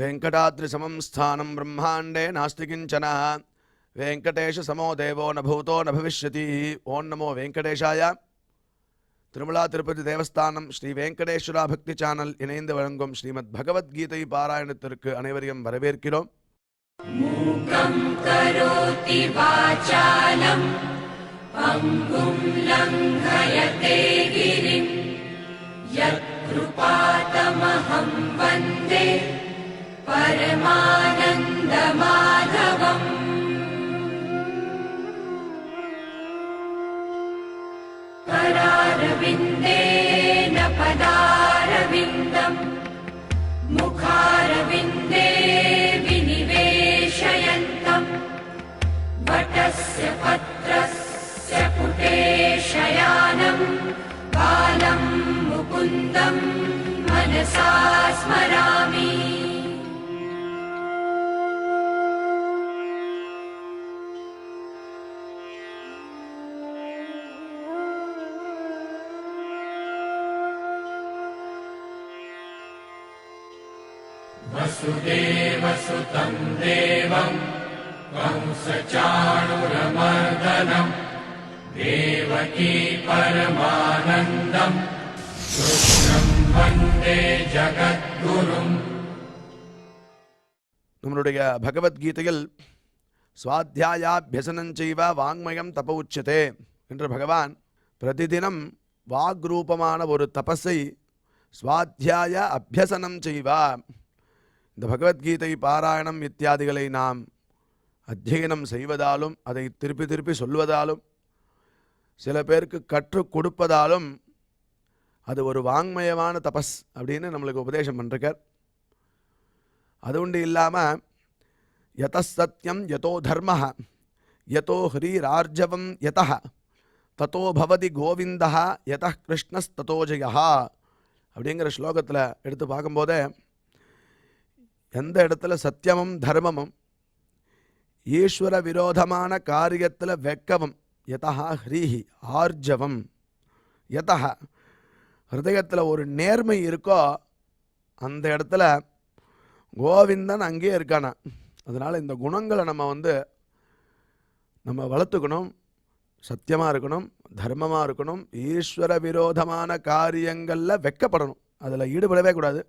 वेंकटाद्रिसमं स्थानं ब्रह्मांडे नास्ति किंचन वेंकटेश समो देवो न भूतो न भविष्यति। ओं नमो वेंकटेशाय। திருமலா திருப்பதி தேவஸ்தானம் ஸ்ரீ வெங்கடேஸ்வரா பக்தி சேனல் இணைந்து வழங்கும் ஸ்ரீமத் பகவத்கீதை பாராயணத்திற்கு அனைவரையும் வரவேற்கிறோம். மூகம் கரோதி வாசாலம் பங்கும் லங்கயதே கிரிம் யத்கிருபாதமஹம் வந்தே பரமானந்த மாதவம். करारविन्देन पदारविन्दम् मुखारविन्दे विनिवेशयन्तम् वटस्य पत्रस्य पुटे शयानम् बालं मुकुन्दम् मनसा स्मरामि. वसुदेवसुतं देवं कंसचाणूरमर्दनं देवकी परमानन्दं कृष्णं वन्दे जगद्गुरुम्. நம்மளுடைய பகவத்கீதையில் ஸ்வாத்தியாயாபியசனஞ்சைவ வாங்மயம் தப உச்சதே என்று பகவான் பிரதிதினம் வாக்ரூபமான ஒரு தபஸை ஸ்வாத்தியாய அபியசனம் செய்வா. இந்த பகவத்கீதை பாராயணம் இத்தியாதிகளை நாம் அத்தியனம் செய்வதாலும் அதை திருப்பி திருப்பி சொல்வதாலும் சில பேருக்கு கற்றுக் கொடுப்பதாலும் அது ஒரு வாங்மயமான தபஸ் அப்படின்னு நம்மளுக்கு உபதேசம் பண்ணிருக்கார். அது உண்டு இல்லாமல் யத சத்யம் யதோ தர்ம யதோ ஹ்ரீரார்ஜவம் யத ததோ பவதி கோவிந்தா யத கிருஷ்ணஸ்ததோ ஜெயா அப்படிங்கிற ஸ்லோகத்தில் எடுத்து பார்க்கும்போதே எந்த இடத்துல சத்தியமும் தர்மமும் ஈஸ்வர விரோதமான காரியத்தில் வெக்கவும் யதா ஹ்ரீஹி ஆர்ஜவம் யதா ஹிருதயத்தில் ஒரு நேர்மை இருக்கோ அந்த இடத்துல கோவிந்தன் அங்கேயே இருக்கானா. அதனால் இந்த குணங்களை நம்ம வளர்த்துக்கணும். சத்தியமாக இருக்கணும், தர்மமாக இருக்கணும், ஈஸ்வர விரோதமான காரியங்களில் வெக்கப்படணும், அதில் ஈடுபடவே கூடாது.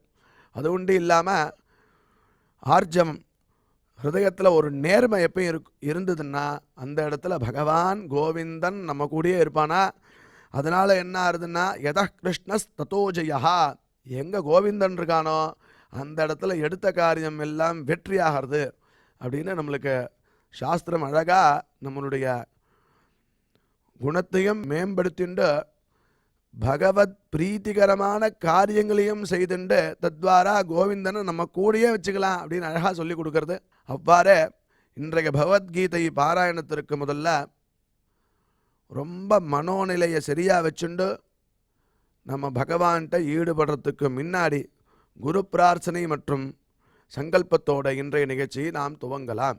அது உண்டு இல்லாமல் ஆர்ஜவம் ஹிருதயத்தில் ஒரு நேர்மை எப்பயும் இருந்ததுன்னா அந்த இடத்துல பகவான் கோவிந்தன் நம்ம கூடயே இருப்பானா. அதனால் என்ன ஆகுதுன்னா யத கிருஷ்ணஸ் ததோ ஜெயா, எங்கே கோவிந்தன் இருக்கானோ அந்த இடத்துல எடுத்த காரியம் எல்லாம் வெற்றியாகிறது அப்படின்னு நம்மளுக்கு சாஸ்திரம் அழகாக நம்மளுடைய குணத்தையும் மேம்படுத்திண்டு பகவத் பிரீத்திகரமான காரியங்களையும் செய்துண்டு தத்வாரா கோவிந்தனை நம்ம கூடயே வச்சுக்கலாம் அப்படின்னு அழகாக சொல்லி கொடுக்கறது. அவ்வாறே இன்றைய பகவத்கீதை பாராயணத்திற்கு முதல்ல ரொம்ப மனோநிலையை சரியாக வச்சுண்டு நம்ம பகவான்கிட்ட ஈடுபடுறதுக்கு முன்னாடி குரு பிரார்த்தனை மற்றும் சங்கல்பத்தோட இன்றைய நிகழ்ச்சியை நாம் துவங்கலாம்.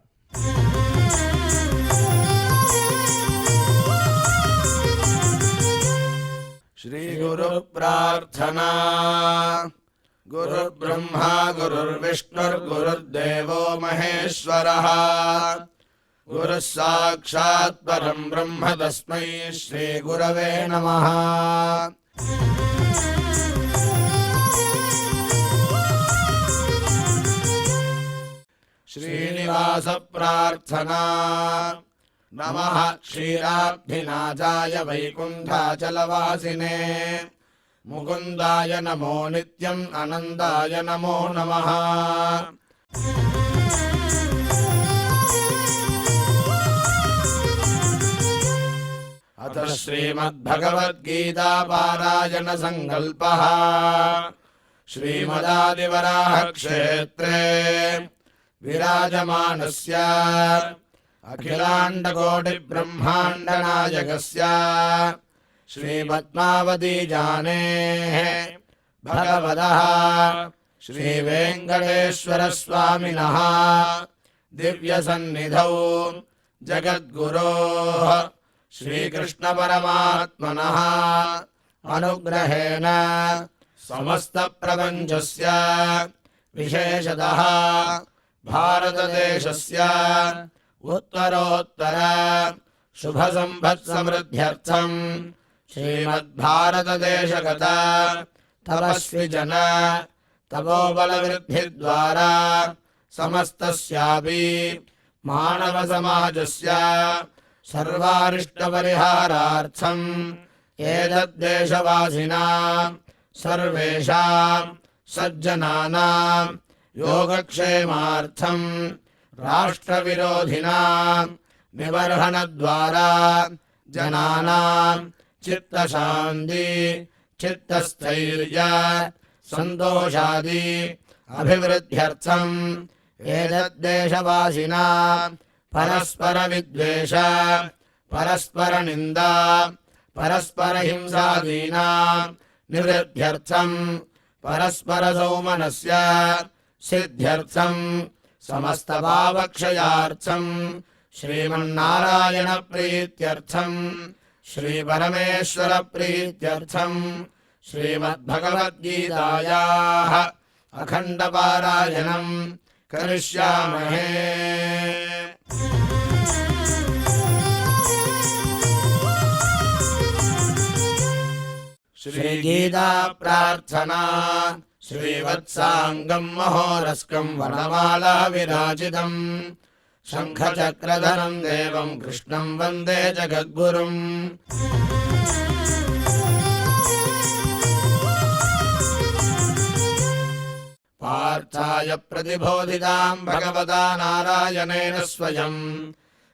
श्री गुरु प्रार्थना. गुरु ब्रह्मा गुरुर्विष्णुर् गुरुर्देवो महेश्वरः गुरुः साक्षात् परं ब्रह्म तस्मै श्री गुरवे नमः. श्रीनिवास प्रार्थना. नमः क्षीराब्धिनाथाय वैकुण्ठाचलवासिने मुकुन्दाय नमो नित्यम् आनन्दाय नमो नमः. अथ श्रीमद्भगवद्गीता पारायण संकल्पः. श्रीमदादिवराह क्षेत्रे विराजमानस्य अखिलाण्डकोटि ब्रह्माण्ड नायकस्य श्रीपद्मावती जानेः भगवतः श्रीवेङ्कटेश्वर स्वामिनः दिव्यसन्निधौ जगद्गुरोः श्रीकृष्ण परमात्मनः अनुग्रहेण समस्त प्रपञ्चस्य विशेषतः भारतदेशस्य उत्तरोत्तर शुभसम्पत्समृद्ध्यर्थम् श्रीमद्भारतदेशगत तपस्विजन तपोबलवृद्धिद्वारा समस्तस्यापि मानवसमाजस्य सर्वारिष्टपरिहारार्थम् एतद्देशवासिनां सर्वेषां सज्जनानां योगक्षेमार्थं राष्ट्रविरोधिनां निबर्हणद्वारा जनानां चित्तशान्ति चित्तस्थैर्य सन्तोषादि अभिवृद्ध्यर्थम् एतद्देशवासिनां परस्परविद्वेष परस्परनिन्दा परस्परहिंसादीनां निवृद्ध्यर्थम् परस्परसौमनस्य सिद्ध्यर्थम् समस्तपापक्षयार्थम् श्रीमन्नारायणप्रीत्यर्थम् श्रीपरमेश्वरप्रीत्यर्थम् श्रीमद्भगवद्गीतायाः अखण्डपारायणम् करिष्यामहे। श्रीगीता प्रार्थना श्रीवत्साङ्गम् महोरस्कम् वनमाला विराजितम् शङ्खचक्रधरम् देवम् कृष्णम् वन्दे जगद्गुरुम्। पार्थाय प्रतिबोधिताम् भगवता नारायणेन स्वयम्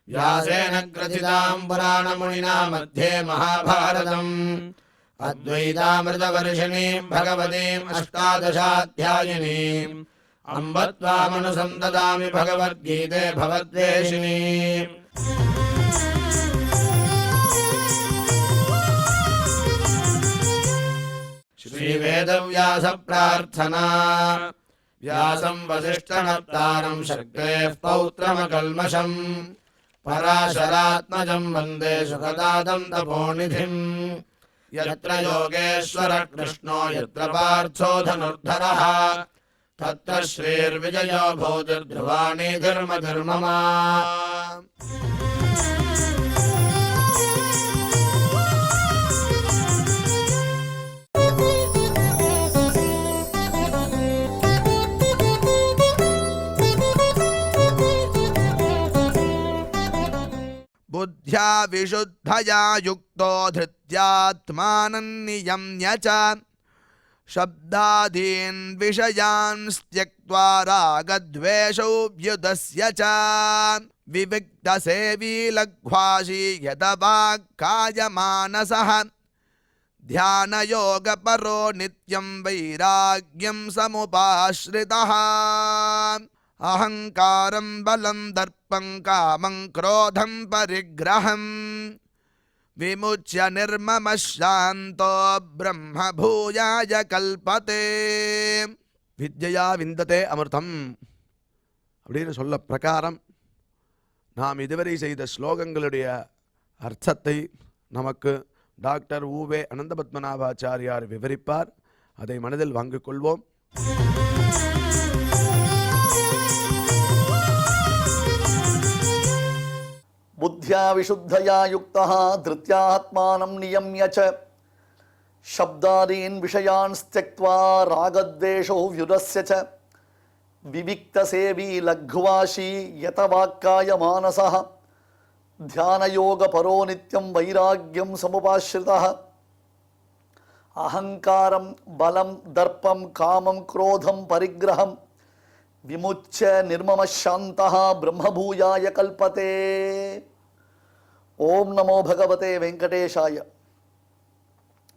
व्यासेन ग्रथिताम् पुराणमुनिना मध्ये महाभारतम् अद्वैतामृतवर्षिणीम् भगवतीम् अष्टादशाध्यायिनीम् अम्ब त्वामनुसन्ददामि भगवद्गीते भवद्वेषिणीम्। श्रीवेदव्यास प्रार्थना व्यासम् वसिष्ठनप्तारम् शक्तेः पौत्रमकल्मषम् पराशरात्मजम् वन्दे सुखदातम् तपोनिधिम्। यत्र योगेश्वरः कृष्णो यत्र पार्थो धनुर्धरः तत्र श्रीर्विजयो भूतिर्ध्रुवाणि धर्मधर्मम। बुद्ध्या विशुद्धया युक्तो धृत्यात्मानं नियम्य च शब्दादीन् विषयान् त्यक्त्वा रागद्वेषौ व्युदस्य च विविक्तसेवी लघ्वाशी यदवाक्कायमानसः ध्यानयोगपरो नित्यं वैराग्यं समुपाश्रितः। अहंकारं बलं दर्पं कामं क्रोधं परिग्रहं विमुच्य निर्ममः शान्तो ब्रह्म भूयाय कल्पते। வித்யா விந்ததே அமிர்தம் அப்படின்னு சொல்ல பிரகாரம் நாம் இதுவரை செய்த ஸ்லோகங்களுடைய அர்த்தத்தை நமக்கு டாக்டர் ஊவே அனந்தபத்மநாபாச்சாரியார் விவரிப்பார். அதை மனதில் வாங்கிக் கொள்வோம். बुद्ध्या विशुद्धया युक्तः धृत्यात्मानं नियम्य च शब्दादीन् विषयान् त्यक्त्वा रागद्वेषौ व्युदस्य च विविक्तसेवी लघ्वाशी यतवाक्काय मानसः ध्यानयोगपरो नित्यं वैराग्यं समुपाश्रितः। अहंकारं बलं दर्पं कामं क्रोधं परिग्रहं विमुच्य निर्ममः शान्तः ब्रह्मभूयाय कल्पते। ஓம் நமோ பகவதே வெங்கடேஷாய.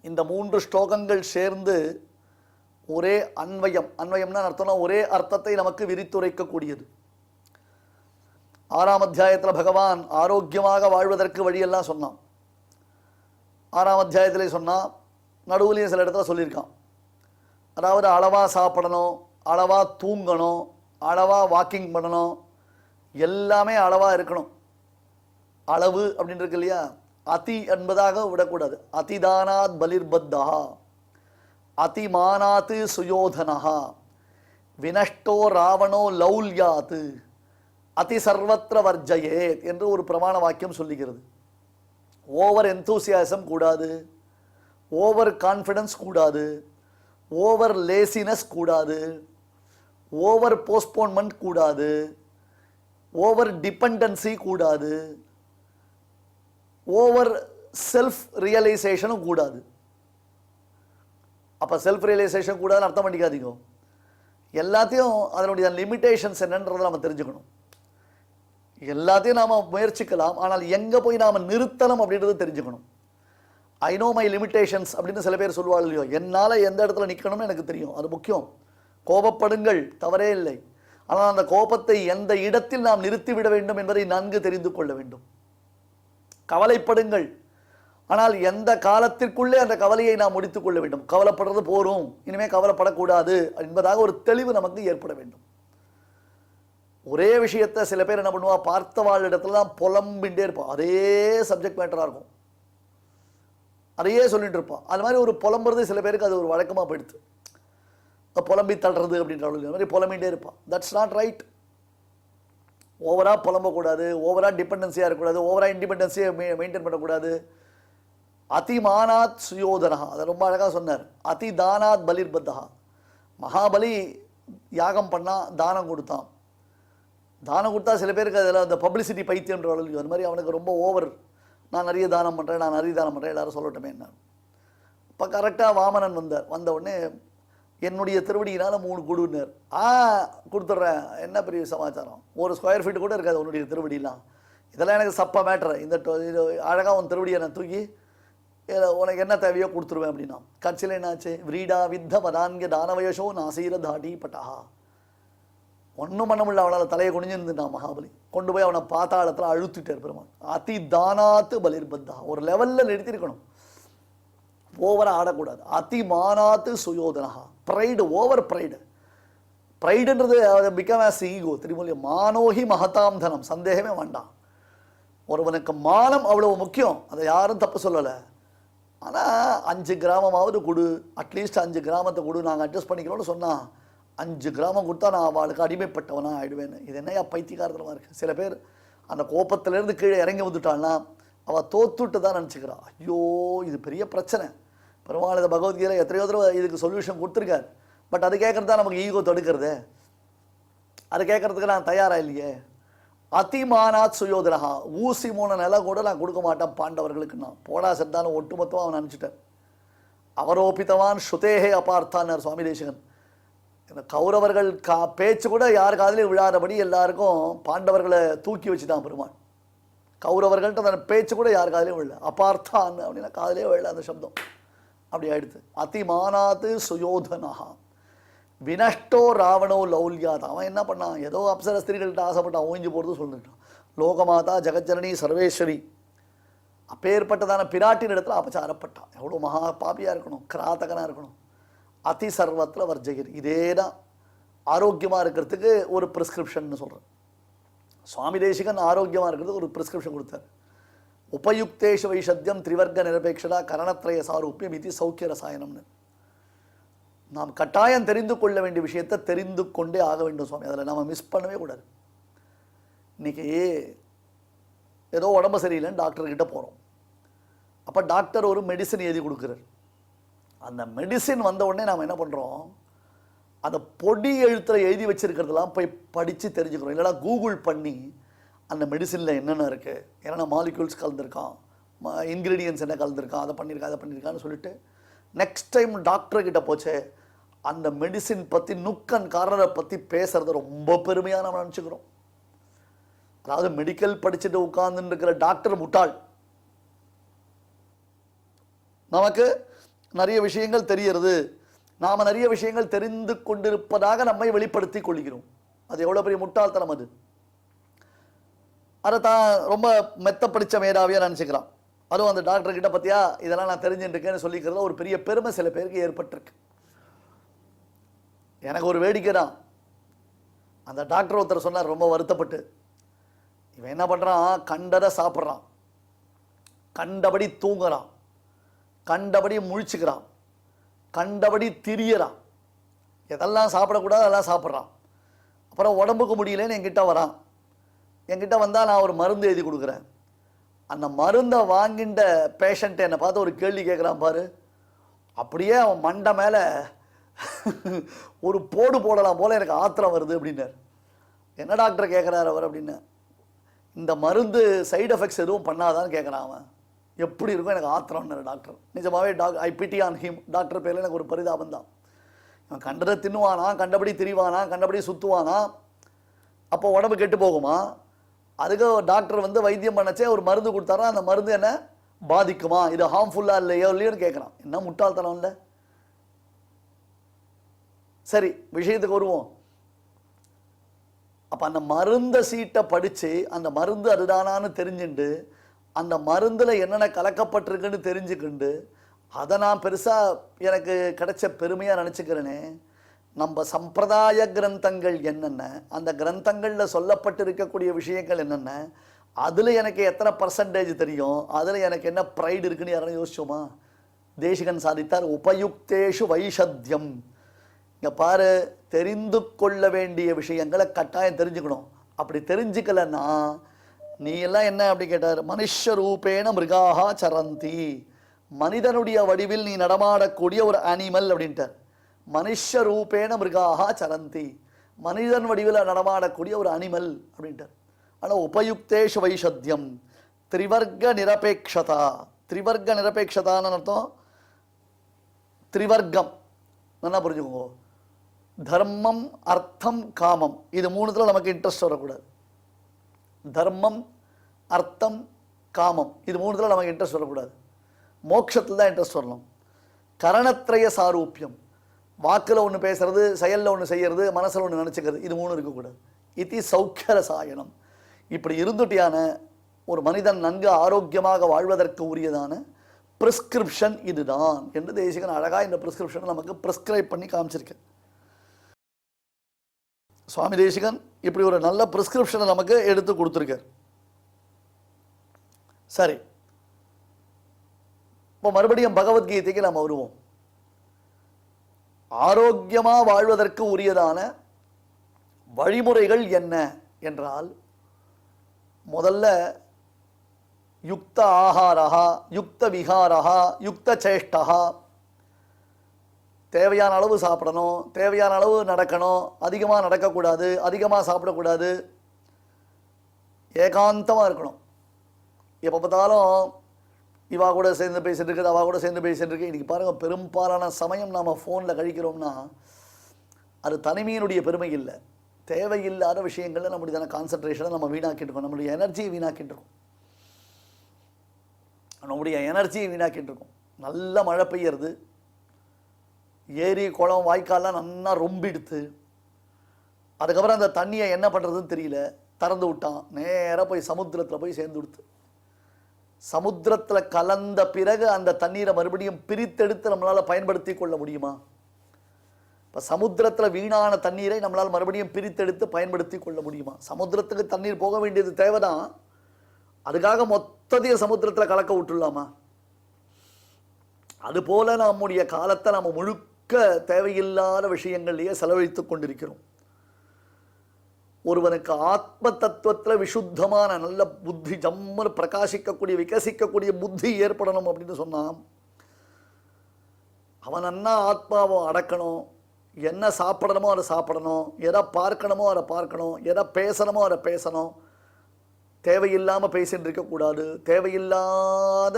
இந்த 3 ஸ்லோகங்கள் சேர்ந்து ஒரே அன்வயம்னா அர்த்தம்னா ஒரே அர்த்தத்தை நமக்கு விரித்துரைக்கக்கூடியது. 6ஆம் அத்தியாயத்தில் பகவான் ஆரோக்கியமாக வாழ்வதற்கு வழியெல்லாம் சொன்னான். 6ஆம் அத்தியாயத்திலே சொன்னால் நடுவுலையும் சில இடத்துல சொல்லியிருக்கான். அதாவது அளவாக சாப்பிடணும், அளவாக தூங்கணும், அளவாக வாக்கிங் பண்ணணும், எல்லாமே அளவாக இருக்கணும். அளவு அப்படின்னு இருக்கு இல்லையா, அதி என்பதாக விடக்கூடாது. அதிதானாத் பலிர்பத்தா அதிமானாத்து சுயோதனஹா. வினஷ்டோ ராவணோ லௌல்யாத் அதி சர்வத்திர வர்ஜயேத் என்று ஒரு பிரமாண வாக்கியம் சொல்லுகிறது. ஓவர் எந்தூசியாசம் கூடாது, ஓவர் கான்ஃபிடன்ஸ் கூடாது, ஓவர் லேசினஸ் கூடாது, ஓவர் போஸ்ட்போன்மெண்ட் கூடாது, ஓவர் டிபெண்டன்சி கூடாது, ஓவர் செல்ஃப் ரியலைசேஷனும் கூடாது. அப்போ செல்ஃப் ரியலைசேஷன் கூடாதுன்னு அர்த்தம் பண்ணிக்காதீங்க. எல்லாத்தையும் அதனுடைய லிமிட்டேஷன்ஸ் என்னன்றதை நம்ம தெரிஞ்சுக்கணும். எல்லாத்தையும் நாம் முயற்சிக்கலாம், ஆனால் எங்கே போய் நாம் நிறுத்தணும் அப்படின்றது தெரிஞ்சுக்கணும். ஐ நோ மை லிமிட்டேஷன்ஸ் அப்படின்னு சில பேர் சொல்லுவாள் இல்லையோ, என்னால் எந்த இடத்துல நிற்கணும்னு எனக்கு தெரியும், அது முக்கியம். கோபப்படுங்கள், தவறே இல்லை. ஆனால் அந்த கோபத்தை எந்த இடத்தில் நாம் நிறுத்திவிட வேண்டும் என்பதை நன்கு தெரிந்து கொள்ள வேண்டும். கவலைப்படுங்கள், ஆனால் எந்த காலத்திற்குள்ளே அந்த கவலையை நாம் முடித்துக் கொள்ள வேண்டும். கவலைப்படுறது போரும், இனிமேல் கவலைப்படக்கூடாது என்பதாக ஒரு தெளிவு நமக்கு ஏற்பட வேண்டும். ஒரே விஷயத்தை சில பேர் என்ன பண்ணுவா, பார்த்த வாழ் இடத்துல தான் புலம்பின்றே இருப்பான். அதே சப்ஜெக்ட் மேட்டராக இருக்கும், அதையே சொல்லிட்டு இருப்பான். அது மாதிரி ஒரு புலம்புறது சில பேருக்கு அது ஒரு வழக்கமாக போயிடுது. புலம்பி தள்ளுறது அப்படின்ற மாதிரி புலம்பின்றே இருப்பான். That's not right. ஓவராக புலம்பக்கூடாது, ஓவராக டிபெண்டன்சியாக இருக்கக்கூடாது, ஓவராக இண்டிபெண்டன்சியை மெயின்டைன் பண்ணக்கூடாது. அதிமானாத் சுயோதனா, அதை ரொம்ப அழகாக சொன்னார். அதி தானாத் பலிர்பத்தா. மகாபலி யாகம் பண்ணால் தானம் கொடுத்தான். தானம் கொடுத்தா சில பேருக்கு அதில் அந்த பப்ளிசிட்டி பைத்தியன்ற அளவுக்கு அந்த மாதிரி அவனுக்கு ரொம்ப ஓவர், நான் நிறைய தானம் பண்ணுறேன், நான் நிறைய தானம் பண்ணுறேன், எல்லாரும் சொல்லட்டுமே என்ன. இப்போ கரெக்டாக வாமனன் வந்த உடனே என்னுடைய திருவடியினால் 3 கொடுன்னார். கொடுத்துட்றேன், என்ன பெரிய சமாச்சாரம், 1 ஸ்கொயர் ஃபீட்டு கூட இருக்காது உன்னுடைய திருவடியெலாம். இதெல்லாம் எனக்கு சப்ப மேட்ரு. இந்த அழகாக உன் திருவடியை நான் தூக்கி உனக்கு என்ன தேவையோ கொடுத்துருவேன் அப்படின்னா. கட்சியில் என்னாச்சு, விரீடா வித்த மதான்ய தானவயசோ நாசீர தாடி பட்டா. ஒன்றும் பண்ண முடியல, அவனால் தலையை குனிஞ்சிருந்துட்டான் மகாபலி. கொண்டு போய் அவனை பாத்தாளத்தில் அழுத்திட்டார் பெருமாள். அதி தானாத்து பலிர்பத்தா. ஒரு லெவலில் நிறுத்திருக்கணும், ஓவராக ஆடக்கூடாது. அதி மானாத்து சுயோதனா. Pride, over pride. ப்ரைடுன்றது பிகம் ஆஸ் ஈகோ. திருமொழி மானோஹி மகதாம் தனம், சந்தேகமே வேண்டாம். ஒருவனுக்கு மானம் அவ்வளவு முக்கியம், அதை யாரும் தப்பு சொல்லலை. ஆனால் 5 கிராமமாவது கொடு, அட்லீஸ்ட் 5 கிராமத்தை கொடு, நாங்கள் அட்ஜஸ்ட் பண்ணிக்கிறோம்னு சொன்னால் 5 கிராமம் கொடுத்தா நான் அவளுக்கு அடிமைப்பட்டவனா ஆயிடுவேன்னு. இது என்னையா பைத்தியக்காரத்தனமாக இருக்குது. சில பேர் அந்த கோபத்திலேருந்து கீழே இறங்கி வந்துட்டாள்னா அவள் தோத்துட்டு தான் நினச்சிக்கிறான். ஐயோ இது பெரிய பிரச்சனை. பெருமாள் இந்த பகவத்கீதை எத்தனையோ தடவை இதுக்கு சொல்யூஷன் கொடுத்துருக்காரு. பட் அது கேட்குறது தான் நமக்கு ஈகோ தடுக்கிறது. அது கேட்குறதுக்கு நான் தயாராக இல்லையே. அதிமானாத் சுயோதனஹா. ஊசி 3 நிலை கூட நான் கொடுக்க மாட்டேன் பாண்டவர்களுக்கு. நான் போடா செத்தாலும் ஒட்டுமொத்தமாக அவன் நினச்சிட்டார். அவரோபித்தவான் ஸ்ருதேகே அபார்த்தான்னார் சுவாமி தேசிகன். இந்த கௌரவர்கள் பேச்சு கூட யார் காதலையும் விழாதபடி எல்லாருக்கும் பாண்டவர்களை தூக்கி வச்சுட்டான் பெருமாள். கௌரவர்கள்ட்ட அந்த பேச்சு கூட யார் காதலையும் விழல. அபார்த்தான் அப்படின்னா காதலே விழல அந்த சப்தம். அப்படி ஆயிடுது. அதிமானாத்து சுயோதனஹா. வினஷ்டோ ராவணோ லௌல்யாத். அவன் என்ன பண்ணான், ஏதோ அப்சர ஸ்திரீகள்கிட்ட ஆசைப்பட்டான், ஓய்ஞ்சு போகிறது சொல்லிட்டான். லோகமாதா ஜெகஜனனி சர்வேஸ்வரி அப்பேற்பட்டதான பிராட்டின் இடத்துல அபச்சாரப்பட்டான். எவ்வளோ மகா பாப்பியாக இருக்கணும், கிராத்தகனாக இருக்கணும். அதி சர்வத்தில் வர்ஜகிர். இதே தான் ஆரோக்கியமாக இருக்கிறதுக்கு ஒரு ப்ரிஸ்கிரிப்ஷன் சொல்கிறேன். சுவாமி தேசிகன் ஆரோக்கியமாக இருக்கிறதுக்கு ஒரு ப்ரிஸ்கிரிப்ஷன் கொடுத்தார். உபயுக்தேஷு வைஷத்தியம் திரிவர்க்க நிரபேட்சதா கரணத்ரய சாரூப்பியம் இது சௌக்கிய ரசாயனம்னு. நாம் கட்டாயம் தெரிந்து கொள்ள வேண்டிய விஷயத்தை தெரிந்து கொண்டே ஆக வேண்டும் சுவாமி. அதில் நம்ம மிஸ் பண்ணவே கூடாது. இன்றைக்கி ஏதோ உடம்பு சரியில்லைன்னு டாக்டர்கிட்ட போகிறோம். அப்போ டாக்டர் ஒரு மெடிசன் எழுதி கொடுக்குறார். அந்த மெடிசின் வந்த உடனே நாம் என்ன பண்ணுறோம், அந்த பொடி எழுத்தில் எழுதி வச்சுருக்கிறதெல்லாம் போய் படித்து தெரிஞ்சுக்கிறோம். இல்லைனா கூகுள் பண்ணி அந்த மெடிசனில் என்னென்ன இருக்குது, என்னென்ன மாலிக்யூல்ஸ் கலந்துருக்கான், இன்க்ரீடியன்ஸ் என்ன கலந்துருக்கான், அதை பண்ணியிருக்கான்னு சொல்லிட்டு நெக்ஸ்ட் டைம் டாக்டர்கிட்ட போச்சு அந்த மெடிசின் பற்றி நுக்கன் காரணரை பற்றி பேசுகிறத ரொம்ப பெருமையாக நம்ம நினச்சிக்கிறோம். அதாவது மெடிக்கல் படிச்சுட்டு உட்கார்ந்துட்டு இருக்கிற டாக்டர் முட்டாள். நமக்கு நிறைய விஷயங்கள் தெரியறது, நாம் நிறைய விஷயங்கள் தெரிந்து கொண்டிருப்பதாக நம்மை வெளிப்படுத்தி கொள்கிறோம். அது எவ்வளோ பெரிய முட்டாள்தனம் அது. அதை தான் ரொம்ப மெத்த படித்த மேதாவியாக நினச்சிக்கிறான். அதுவும் அந்த டாக்டர்கிட்ட பற்றியா இதெல்லாம் நான் தெரிஞ்சுட்டுருக்கேன்னு சொல்லிக்கிறதுல ஒரு பெரிய பெருமை சில பேருக்கு ஏற்பட்டிருக்கு. எனக்கு ஒரு வேடிக்கை தான். அந்த டாக்டர் ஒருத்தர் சொன்னார் ரொம்ப வருத்தப்பட்டு, இவன் என்ன பண்ணுறான், கண்டதை சாப்பிட்றான், கண்டபடி தூங்குறான், கண்டபடி முழிச்சுக்கிறான், கண்டபடி திரியறான், எதெல்லாம் சாப்பிடக்கூடாது அதெல்லாம் சாப்பிட்றான். அப்புறம் உடம்புக்கு முடியலன்னு என்கிட்ட வரான். என்கிட்ட வந்தால் நான் ஒரு மருந்து எழுதி கொடுக்குறேன். அந்த மருந்தை வாங்கிட்ட பேஷண்ட்டை என்னை பார்த்து ஒரு கேள்வி கேட்குறான் பாரு. அப்படியே அவன் மண்டை மேலே ஒரு போடு போடலாம் போல் எனக்கு ஆத்திரம் வருது அப்படின்னார். என்ன டாக்டர் கேட்குறாரு அவர் அப்படின்னு. இந்த மருந்து சைடு எஃபெக்ட்ஸ் எதுவும் பண்ணாதான்னு கேட்குறான் அவன். எப்படி இருக்கும் எனக்கு ஆத்திரம்னாரு டாக்டர். நிஜமாவே ஐ பிட்டி ஆன் ஹிம். டாக்டர் பேரில் எனக்கு ஒரு பரிதாபம் தான். அவன் கண்டதை தின்னுவானா, கண்டபடி திரிவானா, கண்டபடி சுற்றுவானா, அப்போ உடம்பு கெட்டு போகுமா? அதுக்கு டாக்டர் வந்து வைத்தியம் பண்ணச்சே ஒரு மருந்து கொடுத்தாரா, அந்த மருந்து என்ன பாதிக்குமா, இது ஹார்ம்ஃபுல்லா இல்லையோ இல்லையோன்னு கேட்குறான். என்ன முட்டாள்தனம் இல்லை? சரி, விஷயத்துக்கு வருவோம். அப்போ அந்த மருந்த சீட்டை படித்து அந்த மருந்து அதுதானான்னு தெரிஞ்சுண்டு அந்த மருந்தில் என்னென்ன கலக்கப்பட்டிருக்குன்னு தெரிஞ்சுக்கிண்டு அதை நான் பெருசாக எனக்கு கிடைச்ச பெருமையாக நினச்சிக்கிறேனே. நம்ம சம்பிரதாய கிரந்தங்கள் என்னென்ன, அந்த கிரந்தங்களில் சொல்லப்பட்டிருக்கக்கூடிய விஷயங்கள் என்னென்ன, அதில் எனக்கு எத்தனை பர்சன்டேஜ் தெரியும், அதில் எனக்கு என்ன ப்ரைடு இருக்குன்னு யாரும் யோசிச்சோமா? தேசிகன் சாதித்தார், உபயுக்தேஷு வைஷத்தியம். இங்கே பாரு, தெரிந்து கொள்ள வேண்டிய விஷயங்களை கட்டாயம் தெரிஞ்சுக்கணும். அப்படி தெரிஞ்சுக்கலன்னா நீ எல்லாம் என்ன அப்படி கேட்டார். மனுஷ ரூபேன மிருகாஹா சரந்தி, மனிதனுடைய வடிவில் நீ நடமாடக்கூடிய ஒரு அனிமல் அப்படின்ட்டார். மனுஷ ரூபேன மிருகாஹா சரந்தி, மனிதன் வடிவில் நடமாடக்கூடிய ஒரு அனிமல் அப்படின்ட்டார். ஆனால் உபயுக்தேஷு வைஷத்தியம், திரிவர்க்க நிரபேட்சதா. திரிவர்க்க நிரபேட்சதான்னு அர்த்தம் திரிவர்க்கம் நல்லா புரிஞ்சுக்கோங்க. தர்மம், அர்த்தம், காமம், இது மூணுத்துல நமக்கு இன்ட்ரெஸ்ட் வரக்கூடாது. தர்மம், அர்த்தம், காமம், இது மூணுத்துல நமக்கு இன்ட்ரெஸ்ட் வரக்கூடாது. மோட்சத்தில் தான் இன்ட்ரெஸ்ட் வரணும். கரணத்ரய சாரூபியம், வாக்கில் ஒன்று பேசுறது, செயலில் ஒன்று செய்யறது, மனசில் ஒன்று நினச்சிக்கிறது, இது மூணு இருக்கக்கூடாது. இது சௌக்கிய ரசாயனம். இப்படி இருந்துட்டியான ஒரு மனிதன் நன்கு ஆரோக்கியமாக வாழ்வதற்கு உரியதான பிரிஸ்கிரிப்ஷன் இதுதான் என்று தேசிகன் அழகாக இந்த பிரிஸ்கிரிப்ஷனை நமக்கு ப்ரிஸ்கிரைப் பண்ணி காமிச்சிருக்கேன். சுவாமி தேசிகன் இப்படி ஒரு நல்ல பிரிஸ்கிரிப்ஷனை நமக்கு எடுத்து கொடுத்துருக்கார். சரி, இப்போ மறுபடியும் பகவத்கீதைக்கு நாம் வருவோம். ஆரோக்கியமாக வாழ்வதற்கு உரியதான வழிமுறைகள் என்ன என்றால், முதல்ல யுக்த ஆகாரா, யுக்த விகாரா, யுக்த சேஷ்டா. தேவையான அளவு சாப்பிடணும், தேவையான அளவு நடக்கணும், அதிகமாக நடக்கக்கூடாது, அதிகமாக சாப்பிடக்கூடாது, ஏகாந்தமாக இருக்கணும். எப்போ பார்த்தாலும் இவா கூட சேர்ந்து பேசிட்டு இருக்குது, அவா கூட சேர்ந்து பேசிட்டு இருக்கு. இன்றைக்கி பாருங்கள், பெரும்பாலான சமயம் நாம் ஃபோனில் கழிக்கிறோம்னா அது தனிமையினுடைய பெருமை இல்லை, தேவையில்லாத விஷயங்களில் நம்முடைய கான்சன்ட்ரேஷனை நம்ம வீணாக்கிட்டு இருக்கோம், நம்முடைய எனர்ஜியை வீணாக்கிட்டு இருக்கோம், நம்முடைய எனர்ஜியை வீணாக்கிட்டு இருக்கோம். நல்ல மழை பெய்யறது, ஏரி குளம் வாய்க்கால்லாம் நல்லா ரொம்பிடுத்து, அதுக்கப்புறம் அந்த தண்ணியை என்ன பண்ணுறதுன்னு தெரியல, திறந்து விட்டான், நேராக போய் சமுத்திரத்தில் போய் சேர்ந்து விடுத்து. சமுத்திரத்தில் கலந்த பிறகு அந்த தண்ணீரை மறுபடியும் பிரித்தெடுத்து நம்மளால் பயன்படுத்தி கொள்ள முடியுமா? இப்போ சமுத்திரத்தில் வீணான தண்ணீரை நம்மளால் மறுபடியும் பிரித்தெடுத்து பயன்படுத்தி கொள்ள முடியுமா? சமுத்திரத்துக்கு தண்ணீர் போக வேண்டியது தேவைதான், அதுக்காக மொத்தத்தையும் சமுத்திரத்தில் கலக்க விட்டுடலாமா? அதுபோல நம்முடைய காலத்தை நம்ம முழுக்க தேவையில்லாத விஷயங்கள்லேயே செலவழித்து கொண்டிருக்கிறோம். ஒருவனுக்கு ஆத்ம தத்துவத்தில் விசுத்தமான நல்ல புத்தி, ஜம்மர் பிரகாசிக்கக்கூடிய விகசிக்கக்கூடிய புத்தி ஏற்படணும் அப்படின்னு சொன்னான். அவன் அண்ணா ஆத்மாவை அடக்கணும், என்ன சாப்பிடணுமோ அதை சாப்பிடணும், எதை பார்க்கணுமோ அதை பார்க்கணும், எதை பேசணுமோ அதை பேசணும், தேவையில்லாமல் பேசிட்டு இருக்கக்கூடாது, தேவையில்லாத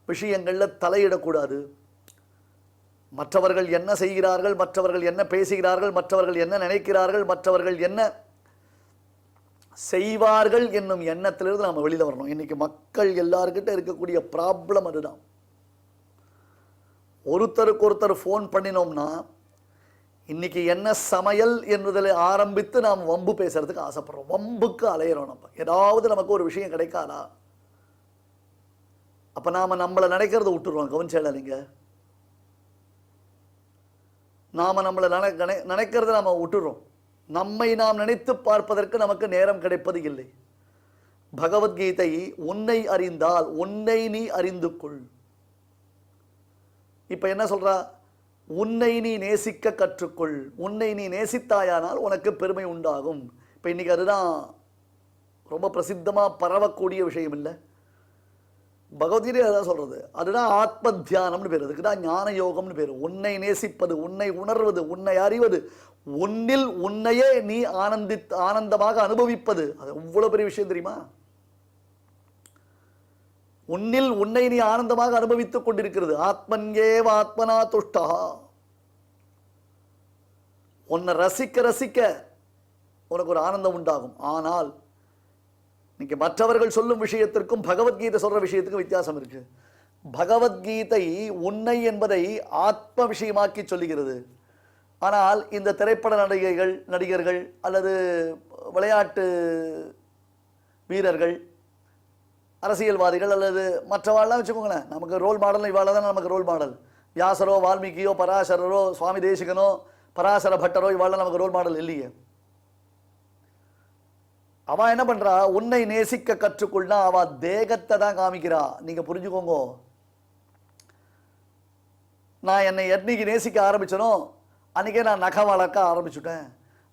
விஷயங்களில் தலையிடக்கூடாது, மற்றவர்கள் என்ன செய்கிறார்கள், மற்றவர்கள் என்ன பேசுகிறார்கள், மற்றவர்கள் என்ன நினைக்கிறார்கள், மற்றவர்கள் என்ன செய்வார்கள் என்னும் எண்ணத்திலிருந்து நாம் வெளியில் வரணும். இன்னைக்கு மக்கள் எல்லாருக்கிட்ட இருக்கக்கூடிய ப்ராப்ளம் அதுதான். ஒருத்தருக்கு ஒருத்தர் ஃபோன் பண்ணினோம்னா இன்னைக்கு என்ன சமையல் என்பதில் ஆரம்பித்து நாம் வம்பு பேசுறதுக்கு ஆசைப்படுறோம், வம்புக்கு அலையிறோம். நம்ம ஏதாவது நமக்கு ஒரு விஷயம் கிடைக்காதா, அப்போ நாம் நம்மளை நினைக்கிறத விட்டுருவோம். கவனிச்சேடா நீங்கள், நாம் நம்மளை நினைக்கிறத நாம் விட்டுறோம். நம்மை நாம் நினைத்து பார்ப்பதற்கு நமக்கு நேரம் கிடைப்பது இல்லை. பகவத்கீதை உன்னை அறிந்தால் உன்னை நீ அறிந்து கொள். இப்போ என்ன சொல்றா, உன்னை நீ நேசிக்க கற்றுக்கொள். உன்னை நீ நேசித்தாயானால் உனக்கு பெருமை உண்டாகும். இப்போ இன்னைக்கு அதுதான் ரொம்ப பிரசித்தமாக பரவக்கூடிய விஷயம் இல்லை? பகவத்கீதை அதான் சொல்றது. அதுதான் ஆத்ம தியானம்னு பேர். அதுக்கு தான் ஞான யோகம்னு பேர். உன்னை நேசிப்பது, உன்னை உணர்வது, உன்னை அறிவது, உன்னில் உன்னையே நீ ஆனந்தமாக அனுபவிப்பது. அது எவ்வளவு பெரிய விஷயம் தெரியுமா? உன்னில் உன்னை நீ ஆனந்தமாக அனுபவித்துக் கொண்டிருக்கிறது. ஆத்மன்யேவ ஆத்மனா துஷ்டா. உன்னை ரசிக்க ரசிக்க உனக்கு ஒரு ஆனந்தம் உண்டாகும். ஆனால் இன்னைக்கு மற்றவர்கள் சொல்லும் விஷயத்திற்கும் பகவத்கீதை சொல்ற விஷயத்துக்கும் வித்தியாசம் இருக்கு. பகவத்கீதை உன்னை என்பதை ஆத்ம விஷயமாக்கி சொல்லுகிறது. ஆனால் இந்த திரைப்பட நடிகர்கள் அல்லது விளையாட்டு வீரர்கள், அரசியல்வாதிகள் அல்லது மற்றவாள்லாம் வச்சுக்கோங்களேன், நமக்கு ரோல் மாடல் இவாள் தான் நமக்கு ரோல் மாடல். வியாசரோ, வால்மீகியோ, பராசரரோ, சுவாமி தேசிகனோ, பராசர பட்டரோ இவாள் நமக்கு ரோல் மாடல் இல்லையே. அவ என்ன பண்றா? உன்னை நேசிக்க கற்றுக்கொள்ளா அவ தேகத்தை தான் காமிக்கிறா. நீங்க புரிஞ்சுக்கோங்க. நான் என்னை என்னைக்கு நேசிக்க ஆரம்பிச்சனோ அன்னைக்கே நான் நகம் வளர்க்க ஆரம்பிச்சுட்டேன்.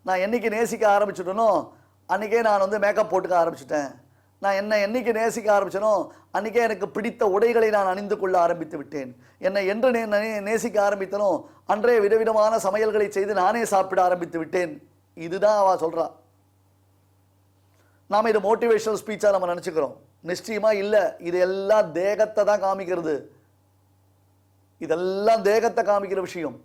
நான் என்னைக்கு நேசிக்க ஆரம்பிச்சுட்டனோ அன்னைக்கே நான் மேக்கப் போட்டுக்க ஆரம்பிச்சுட்டேன். நான் என்னைக்கு நேசிக்க ஆரம்பிச்சனோ அன்னைக்கே எனக்கு பிடித்த உடைகளை நான் அணிந்து கொள்ள ஆரம்பித்து விட்டேன். என்னை என்று நேசிக்க ஆரம்பித்தனோ அன்றே விதவிதமான சமையல்களை செய்து நானே சாப்பிட ஆரம்பித்து விட்டேன். இதுதான் அவ சொல்றா. நாம் இது மோட்டிவேஷனல் ஸ்பீச்சாக நம்ம நினச்சிக்கிறோம். நிச்சயமா இல்லை. இது எல்லாம் தேகத்தை தான் காமிக்கிறது. இதெல்லாம் தேகத்தை காமிக்கிற விஷயம்.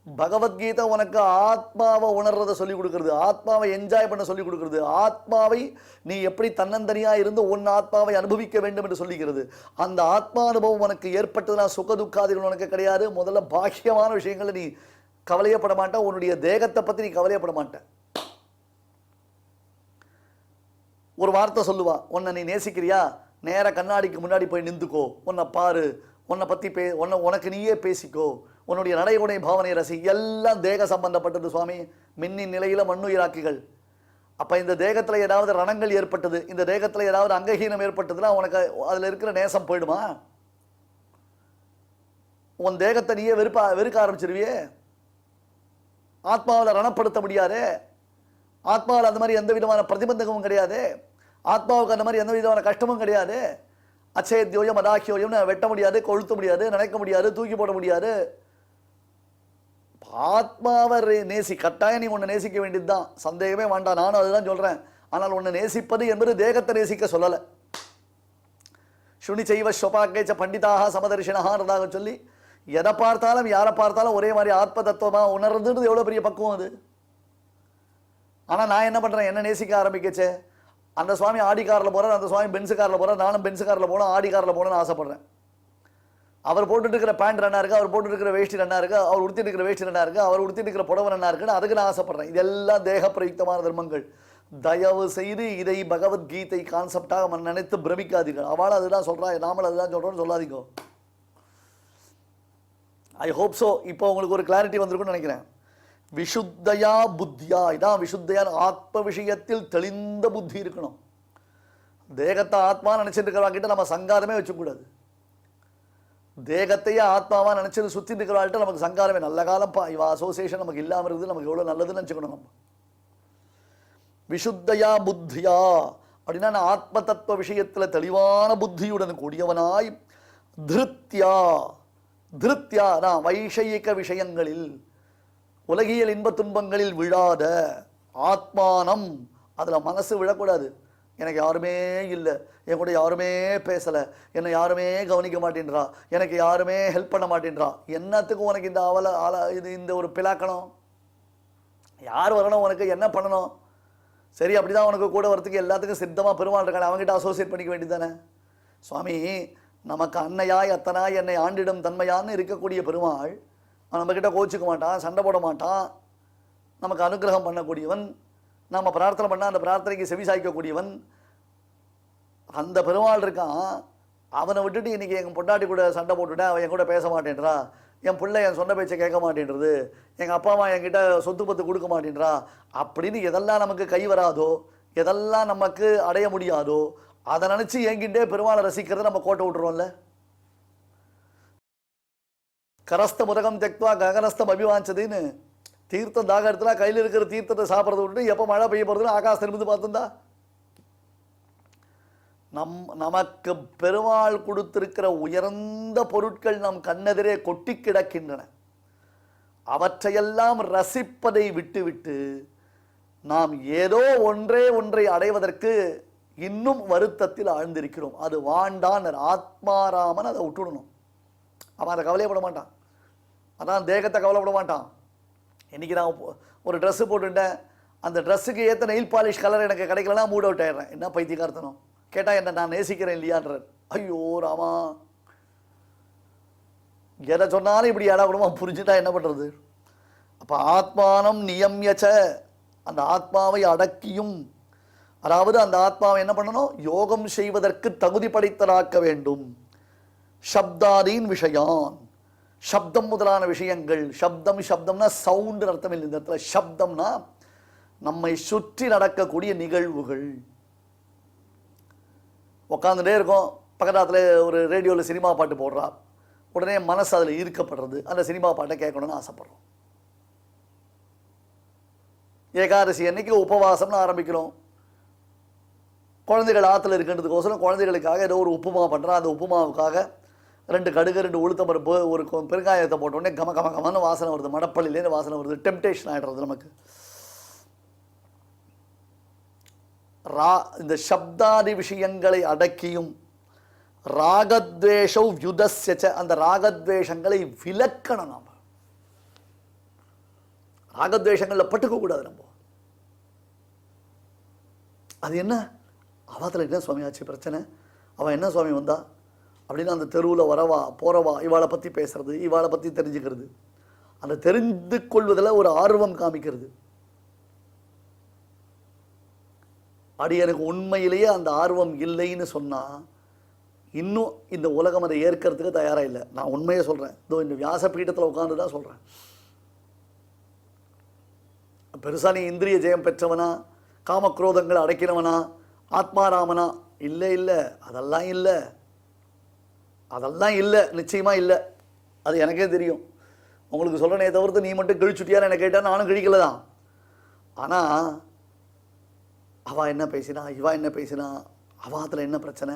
பகவத்கீதை உனக்கு ஆத்மாவை உணர்றதை சொல்லிக் கொடுக்கிறது, ஆத்மாவை என்ஜாய் பண்ண சொல்லிக் கொடுக்கிறது, ஆத்மாவை நீ எப்படி தன்னந்தனியாக இருந்து உன் ஆத்மாவை அனுபவிக்க வேண்டும் என்று சொல்லிக்கிறது. அந்த ஆத்மா அனுபவம் உனக்கு ஏற்பட்டதுனா சுக துக்காதிகள் உனக்கு கிடையாது. முதல்ல பாக்கியமான விஷயங்களை நீ கவலையப்பட மாட்ட. உன்னுடைய தேகத்தை பற்றி நீ கவலையப்பட மாட்ட. ஒரு வார்த்தை சொல்லுவா, உன்னை நீ நேசிக்கிறியா, நேர கண்ணாடிக்கு முன்னாடி போய் நின்றுக்கோ, உன்னை பாரு, உன்னை பற்றி உனக்கு நீயே பேசிக்கோ, உன்னுடைய நடைமுறை பாவனை ரசி. எல்லாம் தேக சம்பந்தப்பட்டது சுவாமி. மின்னின் நிலையில மண்ணுயிராக்கிகள். அப்போ இந்த தேகத்தில் ஏதாவது ரணங்கள் ஏற்பட்டது, இந்த தேகத்தில் ஏதாவது அங்கஹீனம் ஏற்பட்டதுன்னா உனக்கு அதில் இருக்கிற நேசம் போயிடுமா? உன் தேகத்தை நீயே வெறுக்க ஆரம்பிச்சிருவியே. ஆத்மாவில் ரணப்படுத்த முடியாது. ஆத்மாவில் அந்த மாதிரி எந்த விதமான பிரதிபந்தகமும் கிடையாது. ஆத்மாவுக்கு அந்த மாதிரி எந்த விதமான கஷ்டமும் கிடையாது. அச்சேத்யோயம் அதாக்கியோயம் வெட்ட முடியாது, கொளுத்த முடியாது, நினைக்க முடியாது, தூக்கி போட முடியாது. ஆத்மாவை நேசி. கட்டாயம் நீ ஒன்று நேசிக்க வேண்டியது தான், சந்தேகமே வேண்டாம். நானும் அதுதான் சொல்றேன். ஆனால் ஒன்று நேசிப்பது என்பது தேகத்தை நேசிக்க சொல்லலை. சுனி செய்வ ஸ்வபாக்கேச்ச பண்டிதாக சமதர்ஷினஹான்றதாக சொல்லி எதை பார்த்தாலும் யாரை பார்த்தாலும் ஒரே மாதிரி ஆத்ம தத்துவமாக உணர்றதுன்றது எவ்வளோ பெரிய பக்குவம் அது. ஆனால் நான் என்ன பண்ணுறேன்? என்ன நேசிக்க ஆரம்பிக்கச்சே, அந்த சுவாமி ஆடி காரில் போகிறார், அந்த சுவாமி பென்ஸு காரில் போகிறார், நானும் பென்ஸு காரில் போகணும், ஆடி காரில் போகணும்னு ஆசைப்பட்றேன். அவர் போட்டுட்டு இருக்கிற பேண்ட் ரன்னா இருக்குது, அவர் போட்டுட்டு இருக்கிற வேஷ்டி ரன்னா இருக்குது, அவர் உடுத்திட்டு இருக்கிற வேஷ்டி ரன்னா இருக்குது, அவர் உடுத்திட்டு இருக்கிற புடவை ரன்னா இருக்குன்னு அதுக்கு நான் ஆசைப்படுறேன். இதெல்லாம் தேக பிரயுக்தமான தர்மங்கள். தயவு செய்து இதை பகவத்கீதை கான்செப்டாக நினைத்து பிரமிக்காதீர்கள். அவள் அதுதான் சொல்கிறா, நாமளும் அதுதான் சொல்கிறோன்னு சொல்லாதீங்க. I hope so. இப்போ உங்களுக்கு ஒரு கிளாரிட்டி வந்திருக்குன்னு நினைக்கிறேன். விஷுத்தயா புத்தியா, இதான் விசுத்தையா. ஆத்ம விஷயத்தில் தெளிந்த புத்தி இருக்கணும். தேகத்தை ஆத்மா நினைச்சிட்டு இருக்கிறவங்கிட்ட நம்ம சங்காரமே வச்சுக்கூடாது. தேகத்தையே ஆத்மாவா நினைச்சது சுத்தி இருக்கிறவாள்கிட்ட நமக்கு சங்காரமே. நல்ல காலம்ப்பா, இவ அசோசியேஷன் நமக்கு இல்லாமல் இருக்குது, நமக்கு எவ்வளோ நல்லதுன்னு நினச்சிக்கணும். நம்ம விஷுத்தையா புத்தியா அப்படின்னா ஆத்ம தத்துவ விஷயத்தில் தெளிவான புத்தியுடன் கூடியவனாய், திருத்தியா, திருத்தியா நான் வைஷயிக விஷயங்களில் உலகியல் இன்ப துன்பங்களில் விழாத, ஆத்மானம் அதில் மனசு விழக்கூடாது. எனக்கு யாருமே இல்லை, என் கூட யாருமே பேசலை, என்னை யாருமே கவனிக்க மாட்டேன்றா, எனக்கு யாருமே ஹெல்ப் பண்ண மாட்டேன்றா. என்னத்துக்கும் உனக்கு இந்த இந்த ஒரு பிளாக்கணும்? யார் வரணும்? உனக்கு என்ன பண்ணணும்? சரி, அப்படிதான் உனக்கு கூட வரத்துக்கு எல்லாத்துக்கும் சித்தமாக பெருமாள் இருக்காங்க, அவங்ககிட்ட அசோசியேட் பண்ணிக்க வேண்டியது தானே. சுவாமி நமக்கு அன்னையாய் அத்தனாய் என்னை ஆண்டிடும் தன்மையான்னு இருக்கக்கூடிய பெருமாள் நம்மக்கிட்ட கோச்சிக்க மாட்டான், சண்டை போட மாட்டான், நமக்கு அனுகிரகம் பண்ணக்கூடியவன், நம்ம பிரார்த்தனை பண்ணால் அந்த பிரார்த்தனைக்கு செவி சாய்க்கக்கூடியவன். அந்த பெருமாள் இருக்கான். அவனை விட்டுட்டு இன்றைக்கி எங்கள் பொண்டாட்டி கூட சண்டை போட்டுவிட்டேன், அவன் என் கூட பேச மாட்டேன்றா, என் பிள்ளை என் சொன்ன பேச்சை கேட்க மாட்டேன்றது, எங்கள் அப்பா அம்மா என்கிட்ட சொத்து பத்து கொடுக்க மாட்டேன்றா அப்படின்னு எதெல்லாம் நமக்கு கை வராதோ, எதெல்லாம் நமக்கு அடைய முடியாதோ அதை நினச்சி என்கிட்டே பெருமாளை ரசிக்கிறத நம்ம கோட்டை விட்டுருவோம்ல. கரஸ்த முதகம் தெக்வா ககனஸ்தம் அபிவாஞ்சதுன்னு தீர்த்தம் தாக எடுத்துனா கையில் இருக்கிற தீர்த்தத்தை சாப்பிட்றத விட்டு எப்போ மழை பெய்ய போகிறதுன்னு ஆகாசம் இருந்து பார்த்துருந்தா நமக்கு பெருமாள் கொடுத்திருக்கிற உயர்ந்த பொருட்கள் நம் கண்ணெதிரே கொட்டி கிடக்கின்றன. அவற்றையெல்லாம் ரசிப்பதை விட்டுவிட்டு நாம் ஏதோ ஒன்றை அடைவதற்கு இன்னும் வருத்தத்தில் ஆழ்ந்திருக்கிறோம். அது வாண்டான் ஆத்மாராமன் அதை விட்டுடணும். அவன் அதை கவலையப்பட மாட்டான். அதான் தேகத்தை கவலைப்பட மாட்டான். இன்றைக்கி நான் ஒரு ட்ரெஸ்ஸு போட்டுட்டேன், அந்த ட்ரெஸ்ஸுக்கு ஏற்ற நெயில் பாலிஷ் கலர் எனக்கு கிடைக்கலன்னா மூட் அவுட் ஆயிடுறேன். என்ன பைத்தியக்காரத்தனம் கேட்டால் என்ன நான் நேசிக்கிறேன் இல்லையான்றார். ஐயோ ராமா, எதை சொன்னாலும் இப்படி ஏடாகணுமா புரிஞ்சுட்டா என்ன பண்ணுறது? அப்போ ஆத்மானம் நியம்யச்ச, அந்த ஆத்மாவை அடக்கியும், அதாவது அந்த ஆத்மாவை என்ன பண்ணணும், யோகம் செய்வதற்கு தகுதி படைத்தலாக்க வேண்டும். சப்தாதீன் விஷயான், சப்தம் முதலான விஷயங்கள். சப்தம்னா சவுண்டு அர்த்தம் இல்லை இந்த இடத்துல. சப்தம்னா நம்மை சுற்றி நடக்கக்கூடிய நிகழ்வுகள். உட்காந்துட்டே இருக்கோம், பக்கத்தில் ஒரு ரேடியோவில் சினிமா பாட்டு போடுறா, உடனே மனசு அதில் ஈர்க்கப்படுறது, அந்த சினிமா பாட்டை கேட்கணும்னு ஆசைப்படுறோம். ஏகாதசி அன்னைக்கு உபவாசம்னு ஆரம்பிக்கிறோம். குழந்தைகள் ஆற்றுல இருக்கின்றதுக்கோசரம் குழந்தைகளுக்காக ஏதோ ஒரு உப்புமா பண்ணுறோம். அந்த உப்புமாவுக்காக 2 கடுகு 2 உளுத்த பருப்பு ஒரு பெருங்காயத்தை போட்ட உடனே கம கம கமன்னு வாசனை வருது, மடப்பள்ளியிலேருந்து வாசனை வருது. டெம்டேஷன் ஆகிடுறது நமக்கு. இந்த சப்தாதி விஷயங்களை அடக்கியும் ராகத்வேஷௌ வ்யுதஸ்யச்ச, அந்த ராகத்வேஷங்களை விலக்கணும். நாம் ராகத்வேஷங்களில் பட்டுக்க கூடாது. நம்ம அது என்ன அவத்தில் என்ன சுவாமி ஆச்சு பிரச்சனை, அவன் என்ன சுவாமி வந்தா அப்படின்னு அந்த தெருவில் வரவா போறவா இவாளை பற்றி பேசுறது, இவாளை பற்றி தெரிஞ்சுக்கிறது, அந்த தெரிந்து கொள்வதில் ஒரு ஆர்வம் காமிக்கிறது. அப்படி எனக்கு உண்மையிலேயே அந்த ஆர்வம் இல்லைன்னு சொன்னால் இன்னும் இந்த உலகம் அதை ஏற்கிறதுக்கு தயாராக இல்லை. நான் உண்மையை சொல்கிறேன். இதோ இந்த வியாசபீடத்தில் உட்காந்து தான் சொல்கிறேன். பெருசாக நீ இந்திரிய ஜெயம் பெற்றவனா, காமக்ரோதங்களை அடைக்கிறவனா, ஆத்மாராமனா? இல்லை இல்லை, அதெல்லாம் இல்லை, அதெல்லாம் இல்லை, நிச்சயமாக இல்லை. அது எனக்கே தெரியும். உங்களுக்கு சொல்கிறனே தவிர்த்து நீ மட்டும் கிழிச்சுட்டியான்னு என்ன கேட்டால் நானும் கிழிக்கல தான். ஆனால் அவள் என்ன பேசினா, இவா என்ன பேசினா, அவாத்தில் என்ன பிரச்சனை,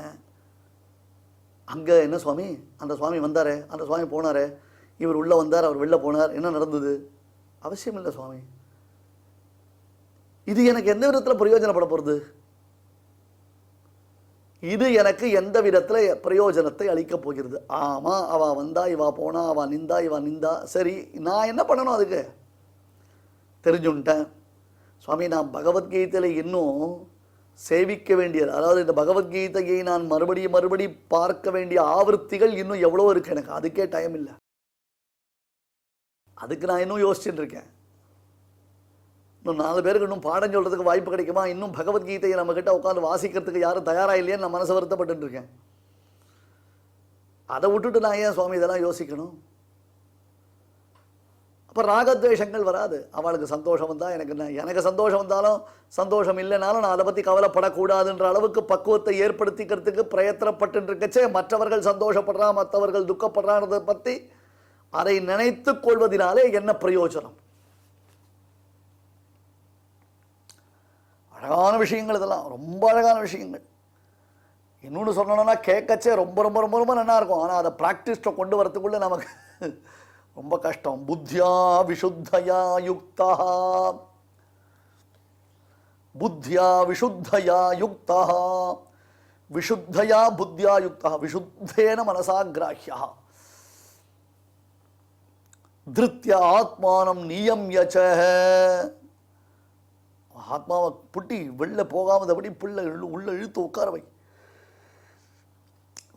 அங்கே என்ன சுவாமி, அந்த சுவாமி வந்தார், அந்த சுவாமி போனார், இவர் உள்ளே வந்தார், அவர் வெளில போனார், என்ன நடந்தது? அவசியம் இல்லை சுவாமி. இது எனக்கு எந்த விதத்தில் பிரயோஜனப்பட போகிறது? இது எனக்கு எந்த விதத்தில் பிரயோஜனத்தை அளிக்கப் போகிறது? ஆமாம், அவள் வந்தா, இவா போனா, அவள் நிந்தா, இவா நிந்தா, சரி, நான் என்ன பண்ணணும்? அதுக்கு தெரிஞ்சுன்ட்டேன் சுவாமி. நான் பகவத்கீதையில் இன்னும் சேவிக்க வேண்டிய, அதாவது இந்த பகவத்கீதையை நான் மறுபடி பார்க்க வேண்டிய ஆவர்த்திகள் இன்னும் எவ்வளோ இருக்கு எனக்கு. அதுக்கே டைம் இல்லை. அதுக்கு நான் இன்னும் யோசிச்சுட்டு இருக்கேன். இன்னும் 4 பேருக்கு இன்னும் பாடம் சொல்கிறதுக்கு வாய்ப்பு கிடைக்குமா? இன்னும் பகவத்கீதையை நம்மக்கிட்ட உட்காந்து வாசிக்கிறதுக்கு யாரும் தயாராக இல்லையேன்னு நான் மனசு வருத்தப்பட்டு இருக்கேன். அதை விட்டுட்டு நான் ஏன் சுவாமி இதெல்லாம் யோசிக்கணும்? அப்போ ராகத்வேஷங்கள் வராது. அவளுக்கு சந்தோஷம் வந்தால் எனக்கு சந்தோஷம் வந்தாலும் சந்தோஷம் இல்லைனாலும் நான் அதை பற்றி கவலைப்படக்கூடாதுன்ற அளவுக்கு பக்குவத்தை ஏற்படுத்திக்கிறதுக்கு பிரயத்தனப்பட்டு இருக்கச்சே மற்றவர்கள் சந்தோஷப்படுறா, மற்றவர்கள் துக்கப்படுறான்றதை பற்றி அதை நினைத்து கொள்வதனாலே என்ன பிரயோஜனம்? அழகான விஷயங்கள் இதெல்லாம், ரொம்ப அழகான விஷயங்கள். இன்னொன்று சொல்லணும்னா கேட்கச்சே ரொம்ப ரொம்ப ரொம்ப ரொம்ப நல்லா இருக்கும். ஆனால் அதை ப்ராக்டிஸில் கொண்டு வரத்துக்குள்ளே நமக்கு ரொம்ப கஷ்டம். புத்தியா விசுத்தயா யுக்தா, புத்தியா விசுத்தயா யுக்தா, விசுத்தயா புத்தியா யுக்தா, விசுத்தேன மனசா கிராஹ்யா, திருத்யா ஆத்மானம் நியம்யச்ச. ஆத்மாவை புட்டி வெளில போகாமதபடி பிள்ளை உள்ள இழுத்து உட்கார வை.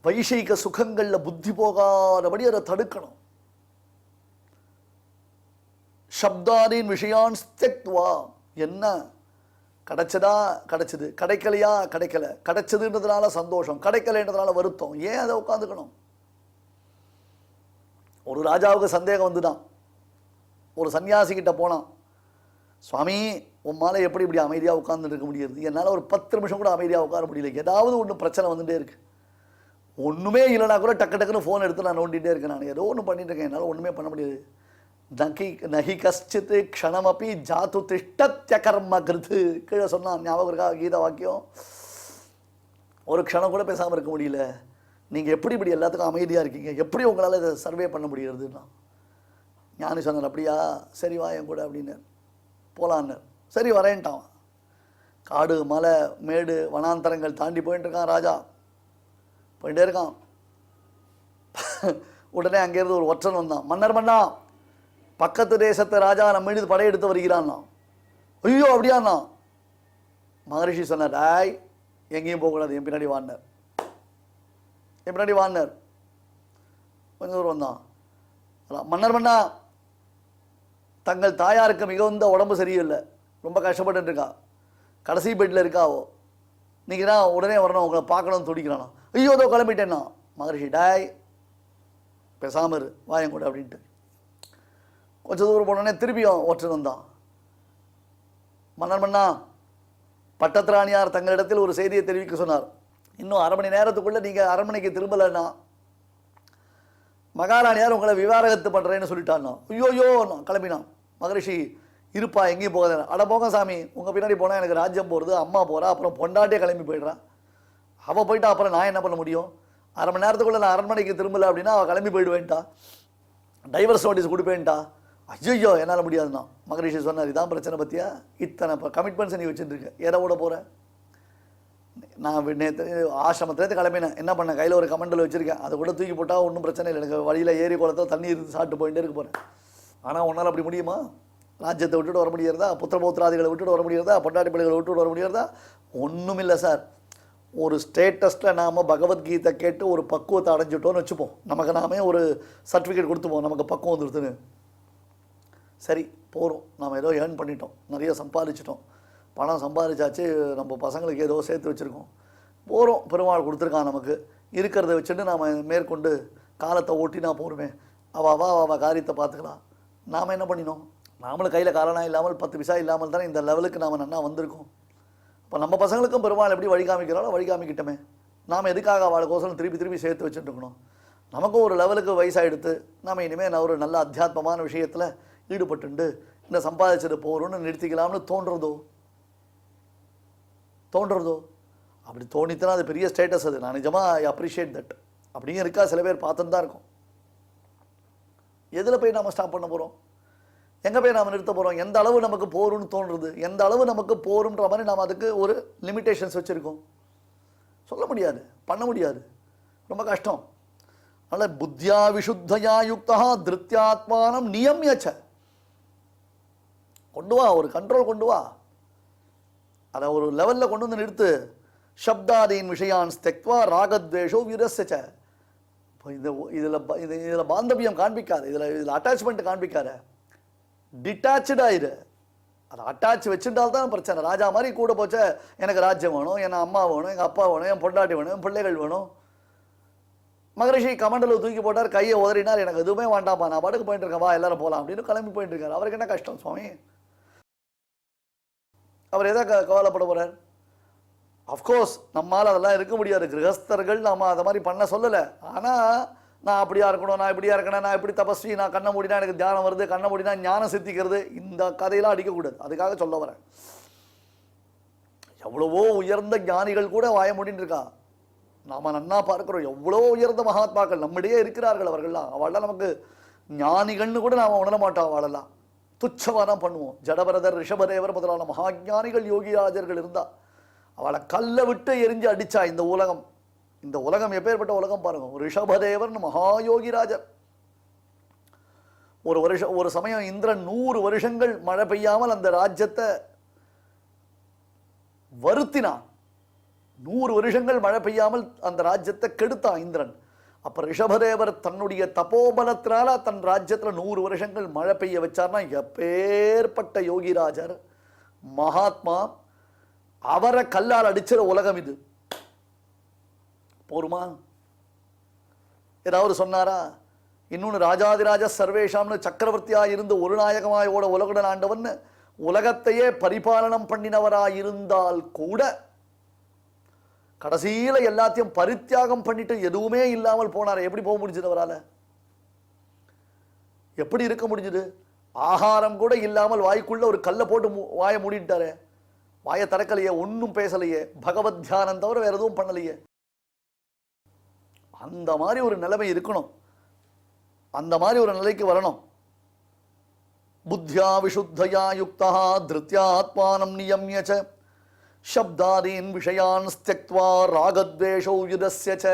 வைஷயிக சுகங்களில் புத்தி போகாதபடி அதை தடுக்கணும். சப்தாதீன் விஷயான் ஸ்தக்த்வா, என்ன கிடைச்சதா கிடைச்சது, கிடைக்கலையா கிடைக்கல, கிடைச்சதுன்றதுனால சந்தோஷம், கிடைக்கலைன்றதுனால வருத்தம், ஏன் அதை உட்காந்துக்கணும்? ஒரு ராஜாவுக்கு சந்தேகம் வந்துதான். ஒரு சன்னியாசிக்கிட்ட போனான், சுவாமி உன் மேலே எப்படி இப்படி அமைதியாக உட்கார்ந்துட்டு இருக்க முடியாது? என்னால் ஒரு 10 நிமிஷம் கூட அமைதியாக உட்கார முடியல, ஏதாவது ஒன்று பிரச்சனை வந்துட்டே இருக்கு. ஒன்றுமே இல்லைனா கூட டக்குன்னு ஃபோன் எடுத்து நான் நோண்டிகிட்டே இருக்கேன். நான் ஏதோ ஒன்று பண்ணிட்டு இருக்கேன், என்னால் ஒன்றுமே பண்ண முடியாது. நகி கஷ்டித்து க்ஷணமப்பி ஜாத்து திஷ்டத்ய கர்ம கிருத்து கீழே சொன்னான். ஞாபகம் இருக்கா கீத வாக்கியம்? ஒரு க்ஷணம் கூட பேசாமல் இருக்க முடியல. நீங்கள் எப்படி இப்படி எல்லாத்துக்கும் அமைதியாக இருக்கீங்க, எப்படி உங்களால் இதை சர்வே பண்ண முடியறதுன்னா ஞானி சொன்னார். அப்படியா, சரி வா என் கூட அப்படின்னு. போகலான்னு சரி வரேன்ட்டான். காடு மலை மேடு வனாந்தரங்கள் தாண்டி போயிட்டு இருக்கான் ராஜா. போயிட்டே இருக்கான். உடனே அங்கேருந்து ஒரு ஒற்றன் வந்தான். மன்னர் மன்னா, பக்கத்து தேசத்தை ராஜா நம்ம மீது படையெடுத்து வருகிறான்னா. ஐயோ அப்படியாண்ணா. மகரிஷி சொன்னார், ஆய் எங்கேயும் போகக்கூடாது, என் பின்னாடி வாடினார். என் பின்னாடி வாடினார். கொஞ்சம் தூரம் வந்தான். மன்னர் மன்னா, தங்கள் தாயாருக்கு மிகுந்த உடம்பு சரியில்லை, ரொம்ப கஷ்டப்பட்டு இருக்கா, கடைசி பெட்டில் இருக்காவோ, நீங்கள் தான் உடனே வரணும், உங்களை பார்க்கணும்னு துடிக்கிறானா. ஐயோ அதோ கிளம்பிட்டேன்னா. மகரிஷி, டாய் பேசாம இரு, வாயன் கூட அப்படின்ட்டு கொஞ்சம் தூரம் போனோடனே திருப்பியும் ஒற்றன் வந்தான். மன்னர் மன்னா, பட்டத்திராணியார் தங்களிடத்தில் ஒரு செய்தியை தெரிவிக்க சொன்னார். இன்னும் 1/2 மணி நேரத்துக்குள்ளே நீங்கள் அரண்மனைக்கு திரும்பலைன்னா மகாராணியார் உங்களை விவாகரத்து பண்ணுறேன்னு சொல்லிட்டான்னா. ஐயோயோ நான் கிளம்பினான். மகரிஷி, இருப்பா எங்கேயும் போகாத. அட போங்க சாமி, உங்கள் பின்னாடி போனால் எனக்கு ராஜ்யம் போகிறது, அம்மா போகிறா, அப்புறம் பொண்டாட்டியே கிளம்பி போயிடுறான். அவள் போயிட்டா அப்புறம் நான் என்ன பண்ண முடியும்? 1/2 மணி நேரத்துக்குள்ளே நான் அரண்மனைக்கு திரும்பலை அப்படின்னா அவள் கிளம்பி போயிடுவேன்ட்டா, டைவர்ஸ் நோட்டீஸ் கொடுப்பேன்ட்டா. ஐயோ என்னால் முடியாதுண்ணா. மகரிஷி சொன்னார், இதான் பிரச்சனை பற்றியா, இத்தனை கமிட்மெண்ட்ஸ் நீ வச்சுட்டுருக்க, எதை விட போகிறேன்? நான் நேற்று ஆசிரமத்துலேருந்து கிளம்பினேன், என்ன பண்ணேன், கையில் ஒரு கமெண்டில் வச்சுருக்கேன், அதை கூட தூக்கி போட்டால் ஒன்றும் பிரச்சனை இல்லை, எனக்கு வழியில் ஏரி குளத்தில் தண்ணி இருந்து சாப்பிட்டு போயிட்டே இருக்க போகிறேன். ஆனால் உன்னால் அப்படி முடியுமா? ராஜ்யத்தை விட்டுட்டு வர முடியறதா? புத்திரபௌத்திராதிகளை விட்டுட்டு வர முடியறதா? பொண்டாட்டி பிள்ளைகளை விட்டுட்டு வர முடியறதா? ஒன்றும் இல்லை சார். ஒரு ஸ்டேட்டஸில் நாம் பகவத்கீதை கேட்டு ஒரு பக்குவத்தை அடைஞ்சிட்டோன்னு வச்சுப்போம், நமக்கு நாமே ஒரு சர்டிஃபிகேட் கொடுத்துப்போம், நமக்கு பக்குவம் வந்துடுதுன்னு. சரி போகிறோம், நாம் ஏதோ ஏர்ன் பண்ணிட்டோம், நிறைய சம்பாதிச்சிட்டோம், பணம் சம்பாதிச்சாச்சு, நம்ம பசங்களுக்கு ஏதோ சேர்த்து வச்சுருக்கோம், போகிறோம், பெருமாள் கொடுத்துருக்கான் நமக்கு, இருக்கிறத வச்சுட்டு நாம் மேற்கொண்டு காலத்தை ஓட்டினா போருமே, அவள் காரியத்தை பார்த்துக்கலாம். நாம் என்ன பண்ணினோம்? நாமளும் கையில் காரணம் இல்லாமல் 10 பைசா இல்லாமல் தானே இந்த லெவலுக்கு நாம் நன்னா வந்திருக்கோம். இப்போ நம்ம பசங்களுக்கும் பெருமாள் எப்படி வழி காமிக்கிறாலும் வழி காமிக்கிட்டோமே. நாம் எதுக்காக அவளுக்கோசரம் திருப்பி சேர்த்து வச்சுட்டு இருக்கணும்? நமக்கும் ஒரு லெவலுக்கு வயசாகிடுத்து, நாம் இனிமேல் நான் ஒரு நல்ல அத்தியாத்மமான விஷயத்தில் ஈடுபட்டுண்டு இந்த சம்பாதிச்சது போகிறோன்னு நிறுத்திக்கலாம்னு தோன்றதோ அப்படி தோணித்தான் அது பெரிய ஸ்டேட்டஸ். அது நான் நிஜமாக ஐ அப்ரிஷியேட் தட். அப்படியும் இருக்கா, சில பேர் பார்த்துன்னு தான் இருக்கும். எதில் போய் நாம் ஸ்டாப் பண்ண போகிறோம்? எங்கே போய் நாம் நிறுத்த போகிறோம்? எந்த அளவு நமக்கு போரும்னு தோன்றுறது, எந்த அளவு நமக்கு போருன்ற மாதிரி நாம் அதுக்கு ஒரு லிமிட்டேஷன்ஸ் வச்சுருக்கோம். சொல்ல முடியாது, பண்ண முடியாது, ரொம்ப கஷ்டம். அதனால் புத்தியா விசுத்தயா யுக்தா திருத்தியாத்மானம் நியமியச்ச, கொண்டு வா, ஒரு கண்ட்ரோல் கொண்டு வா, அதை ஒரு லெவலில் கொண்டு வந்து நிறுத்து. சப்தாதீன் விஷயான் ஸ்தெக்வா ராகத்வேஷோ விரசச்ச. இப்போ இதில் பாந்தவியம் காண்பிக்காது, இதில் அட்டாச்மெண்ட் காண்பிக்காத, டிட்டாச்சாயிரு. அதை அட்டாச் வச்சுட்டால்தான் பிரச்சனை. ராஜா மாதிரி கூட போச்ச, எனக்கு ராஜ்யம் வேணும், என் அம்மா வேணும், எங்கள் அப்பா வேணும், என் பொண்டாட்டி வேணும், என் பிள்ளைகள் வேணும். மகரிஷி கமண்டலில் தூக்கி போட்டார், கையை உதறினார், எனக்கு எதுவுமே வேண்டாம்ப்பா, நான் பாட்டுக்கு போயிட்டு இருக்கேன், வா எல்லாரும் போகலாம் அப்படின்னு கிளம்பி போயிட்டு இருக்காரு. அவருக்கு என்ன கஷ்டம் சுவாமி? அவர் எதை கவலைப்பட போகிறார்? அஃப்கோர்ஸ் நம்மால் அதெல்லாம் இருக்க முடியாது, கிரகஸ்தர்கள் நம்ம அதை மாதிரி பண்ண சொல்லலை. ஆனால் நான் அப்படியா இருக்கணும், நான் இப்படியா இருக்கணும், நான் இப்படி தபஸ்வி, நான் கண்ணை மூடினா எனக்கு தியானம் வருது, கண்ணை மூடினா ஞானம் சித்திக்கிறது, இந்த கதையெல்லாம் அடிக்கக்கூடாது. அதுக்காக சொல்ல வரேன். எவ்வளவோ உயர்ந்த ஞானிகள் கூட வாய மூடின்னு இருக்கா. நாம் நன்னா பார்க்கிறோம், எவ்வளோ உயர்ந்த மகாத்மாக்கள் நம்மிடையே இருக்கிறார்கள். அவர்கள்லாம் அவள்லாம் நமக்கு ஞானிகள்னு கூட நாம் உணர மாட்டோம். அவளெல்லாம் துச்சமாக தான் பண்ணுவோம். ஜடபரதர், ரிஷபதேவர் முதலான மகாஞானிகள் யோகிராஜர்கள் இருந்தா அவளை கல்லை விட்டு எரிஞ்சு அடிச்சா இந்த உலகம். இந்த உலகம் எப்பேற்பட்ட உலகம் பாருங்க. ரிஷபதேவர்னு மகாயோகிராஜர். ஒரு சமயம் இந்திரன் 100 வருஷங்கள் மழை பெய்யாமல் அந்த ராஜ்யத்தை வருத்தினான். 100 வருஷங்கள் மழை பெய்யாமல் அந்த ராஜ்யத்தை கெடுத்தான் இந்திரன். அப்ப ரிஷபதேவர் தன்னுடைய தபோபலத்தினால தன் ராஜ்யத்தில் 100 வருஷங்கள் மழை பெய்ய வச்சார்னா எப்பேற்பட்ட யோகிராஜர், மகாத்மா. அவரை கல்லால் அடிச்சிட உலகம் இது போருமா? ஏதாவது சொன்னாரா? இன்னொன்று ராஜாதிராஜ சர்வேஷாம்னு சக்கரவர்த்தியாக இருந்து ஒரு நாயகமாயோட உலகுடன் ஆண்டவன் உலகத்தையே பரிபாலனம் பண்ணினவராயிருந்தால் கூட கடைசியில் எல்லாத்தையும் பரித்தியாகம் பண்ணிட்டு எதுவுமே இல்லாமல் போனார். எப்படி போக முடிஞ்சது அவரால்? எப்படி இருக்க முடிஞ்சது? ஆகாரம் கூட இல்லாமல் வாய்க்குள்ள ஒரு கல்லை போட்டு வாயை மூடிட்டாரு. வாயை திறக்கலையே, ஒன்றும் பேசலையே, பகவத் தியானம் தவிர வேற எதுவும் பண்ணலையே. அந்த மாதிரி ஒரு நிலைமை இருக்கணும். அந்த மாதிரி ஒரு நிலைக்கு வரணும். புத்தியா விசுத்தயா யுக்தா திருத்யாத்மானம் நியம்ய ச சப்தாதீன் விஷயான் ஸ்த்யக்த்வா ராகத்வேஷௌ யுதஸ்ய ச.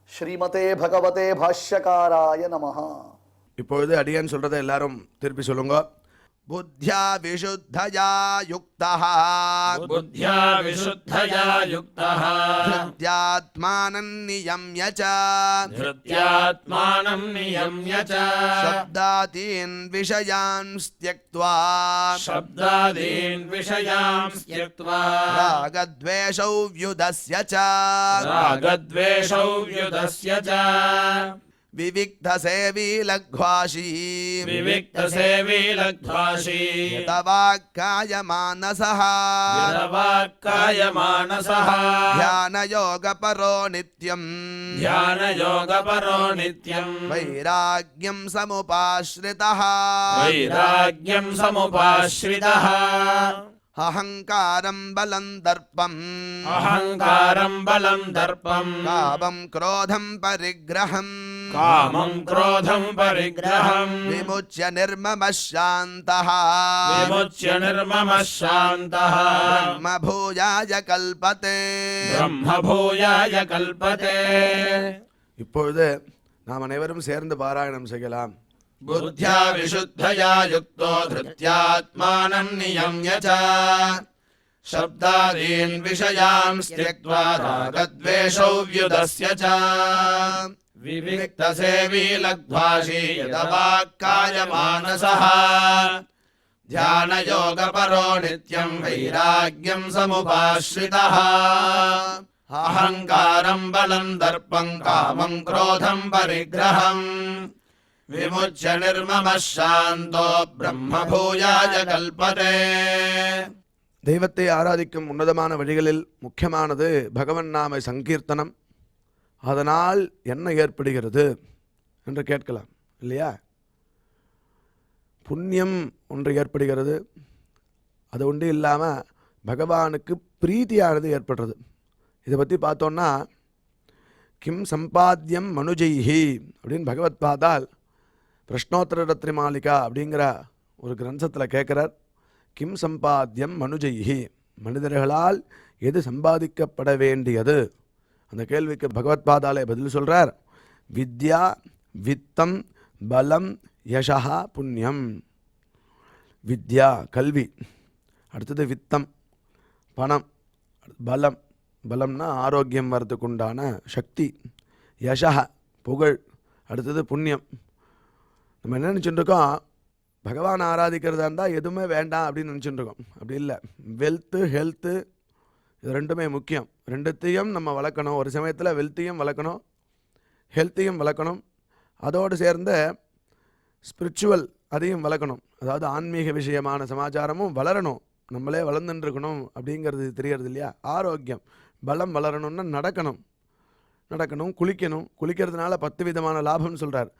ஸ்ரீமதே பகவதே பாஷ்யகாராய நமஹ. இப்பொழுது அடியன் சொல்றதை எல்லாரும் திருப்பி சொல்லுங்க. புத்தியா விசுத்தயா யுக்தः बुद्ध्या विशुद्धया युक्तः धृत्यात्मानं नियम्य च धृत्यात्मानं नियम्य च शब्दादीन् विषयान् त्यक्त्वा शब्दादीन् विषयान् त्यक्त्वा रागद्वेषौ व्युदस्य च रागद्वेषौ व्युदस्य च विविक्तसेवी लघ्वाशी विविक्तसेवी लग्ध्वासी यतवाक्कायमानसः यतवाक्कायमानसः ध्यानयोगपरो नित्यम् ध्यानयोगपरो नित्यम् वैराग्यं समुपाश्रितः वैराग्यं समुपाश्रितः अहङ्कारं बलं दर्पम् अहङ्कारं बलं दर्पं कामं क्रोधं परिग्रहम् कामं क्रोधं परिग्रहं विमुच्य निर्ममः शान्तः विमुच्य निर्ममः शान्तः ब्रह्मभूयाय कल्पते. ब्रह्मभूयाय कल्पते. இப்பொழுது நாம் அனைவரும் சேர்ந்து பாராயணம் செய்யலாம். बुद्ध्या विशुद्धया युक्तो धृत्यात्मानं नियम्य च शब्दादीन् विषयान् त्यक्त्वा रागद्वेषौ व्युदस्य च विविक्तसेवी लग्ध्वासी यतवाक्कायमानसः ध्यानयोगपरो नित्यं वैराग्यं समुपाश्रितः अहङ्कारं बलं दर्पं कामं क्रोधं परिग्रहम् विमुच्य निर्ममः शान्तो ब्रह्मभूयाय कल्पते. தெய்வத்தை ஆராதிக்கும் உன்னதமான வழிகளில் முக்கியமானது பகவன் நாம சங்கீர்த்தனம். அதனால் என்ன ஏற்படுகிறது என்று கேட்கலாம் இல்லையா? புண்ணியம் ஒன்று ஏற்படுகிறது. அது ஒன்று இல்லாமல் பகவானுக்கு பிரீத்தியானது ஏற்படுறது. இதை பற்றி பார்த்தோன்னா கிம் சம்பாத்தியம் மனுஜைஹி அப்படின்னு பகவத் பாதால் பிரஷ்னோத்தர ரத்னமாலிகா அப்படிங்கிற ஒரு கிரந்தத்தில் கேட்குறார். கிம் சம்பாத்தியம் மனுஜைஹி, மனிதர்களால் எது சம்பாதிக்கப்பட வேண்டியது? அந்த கேள்விக்கு பகவத் பாதாலே பதில் சொல்கிறார். வித்யா வித்தம் பலம் யசா புண்ணியம். வித்யா கல்வி, அடுத்தது வித்தம் பணம், பலம் பலம்னா ஆரோக்கியம் வரதுக்கு உண்டான சக்தி, யசா புகழ், அடுத்தது புண்ணியம். நம்ம என்ன நினச்சிட்டு இருக்கோம்? பகவான் ஆராதிக்கிறதா இருந்தால் எதுவுமே வேண்டாம் அப்படின்னு நினச்சிட்டு இருக்கோம். அப்படி இல்லை. வெல்த்து ஹெல்த்து இது ரெண்டுமே முக்கியம். ரெண்டுத்தையும் நம்ம வளர்க்கணும். ஒரு சமயத்தில் வெல்த்தையும் வளர்க்கணும், ஹெல்த்தையும் வளர்க்கணும். அதோடு சேர்ந்த ஸ்பிரிச்சுவல் அதையும் வளர்க்கணும். அதாவது ஆன்மீக விஷயமான சமாச்சாரமும் வளரணும். நம்மளே வளர்ந்துட்டுருக்கணும் அப்படிங்கிறது தெரியறது இல்லையா? ஆரோக்கியம் பலம் வளரணும்னா நடக்கணும், குளிக்கிறதுனால 10 விதமான லாபம்னு சொல்கிறார்.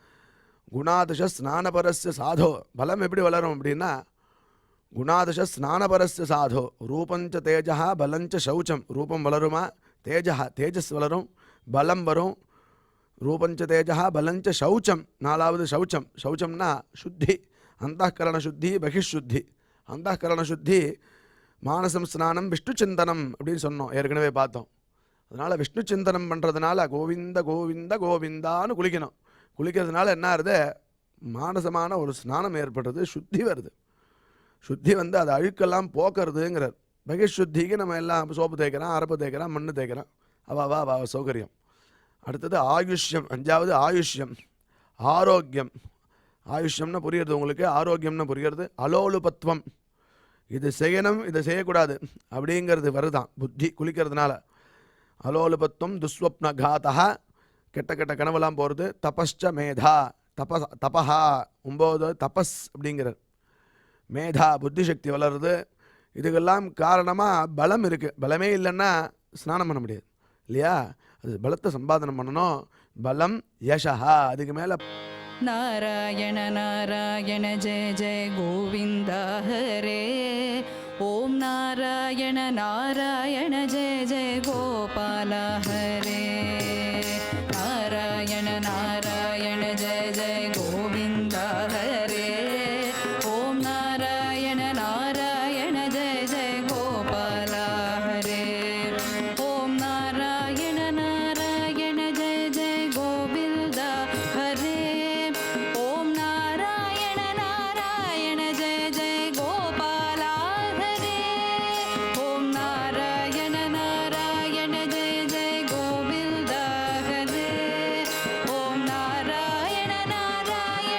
குணாதச ஸ்நானபரஸ்ய சாதோ. பலம் எப்படி வளரும் அப்படின்னா குணாதச ஸ்நானபரஸ்ய சாதோ ரூபஞ்ச தேஜா பலஞ்ச சௌச்சம். ரூபம் வளருமா? தேஜஸ் வளரும், பலம் வரும். ரூபஞ்ச தேஜா பலஞ்ச சௌச்சம். 4வது சௌச்சம். சௌச்சம்னா சுத்தி, அந்தःகரண சுத்தி, பகிஷுத்தி. அந்தःகரண சுத்தி மானசம் ஸ்நானம் விஷ்ணு சிந்தனம் அப்படின்னு சொன்னோம், ஏற்கனவே பார்த்தோம். அதனால் விஷ்ணு சிந்தனம் பண்ணுறதுனால கோவிந்த கோவிந்த கோவிந்தான்னு குளிக்கணும். குளிக்கிறதுனால என்ன ஆகுது? மானசமான ஒரு ஸ்நானம் ஏற்படுறது, சுத்தி வருது. சுத்தி வந்து அது அழுக்கெல்லாம் போக்குறதுங்கிறார். பகிஷுத்திக்கு நம்ம எல்லாம் சோப்பு தேய்க்கிறோம், அரப்பு தேய்க்கிறோம், மண்ணு தேய்க்கிறோம். அவ சௌகரியம். அடுத்தது ஆயுஷ்யம். 5வது ஆயுஷ்யம், ஆரோக்கியம். ஆயுஷ்யம்னு புரியுறது உங்களுக்கு, ஆரோக்கியம்னு புரியுறது. அலோலுபத்துவம், இது செய்யணும் இதை செய்யக்கூடாது அப்படிங்கிறது வருதான் புத்தி குளிக்கிறதுனால. அலோலுபத்துவம் துஸ்வப்ன காதா, கெட்ட கனவெல்லாம் போகிறது. தபஸ்ச மேதா, தபஹா 9 தபஸ் அப்படிங்கிறார். மேதா புத்தி சக்தி வளருது. இதுக்கெல்லாம் காரணமாக பலம் இருக்குது. பலமே இல்லைன்னா ஸ்நானம் பண்ண முடியாது இல்லையா? அது பலத்தை சம்பாதனம் பண்ணணும். பலம் யசா. அதுக்கு மேலே நாராயண நாராயண ஜெய ஜெய கோவிந்த ஹரே. ஓம் நாராயண நாராயண ஜெய ஜெய கோபால ஹரே. நாராயண நாராயண ஜெய ஜெய கோவிந்த ஹரே. ஓம் நாராயண நாராயண ஜெய ஜெய கோபால ஹரே. ஓம் நாராயண நாராயண ஜெய ஜெய கோவிந்த ஹரே. ஓம் நாராயண நாராயண ஜெய ஜெய கோபால ஹரே. ஓம் நாராயண நாராயண ஜெய ஜெய கோவிந்த ஹரே. ஓம் நாராயண நாராயண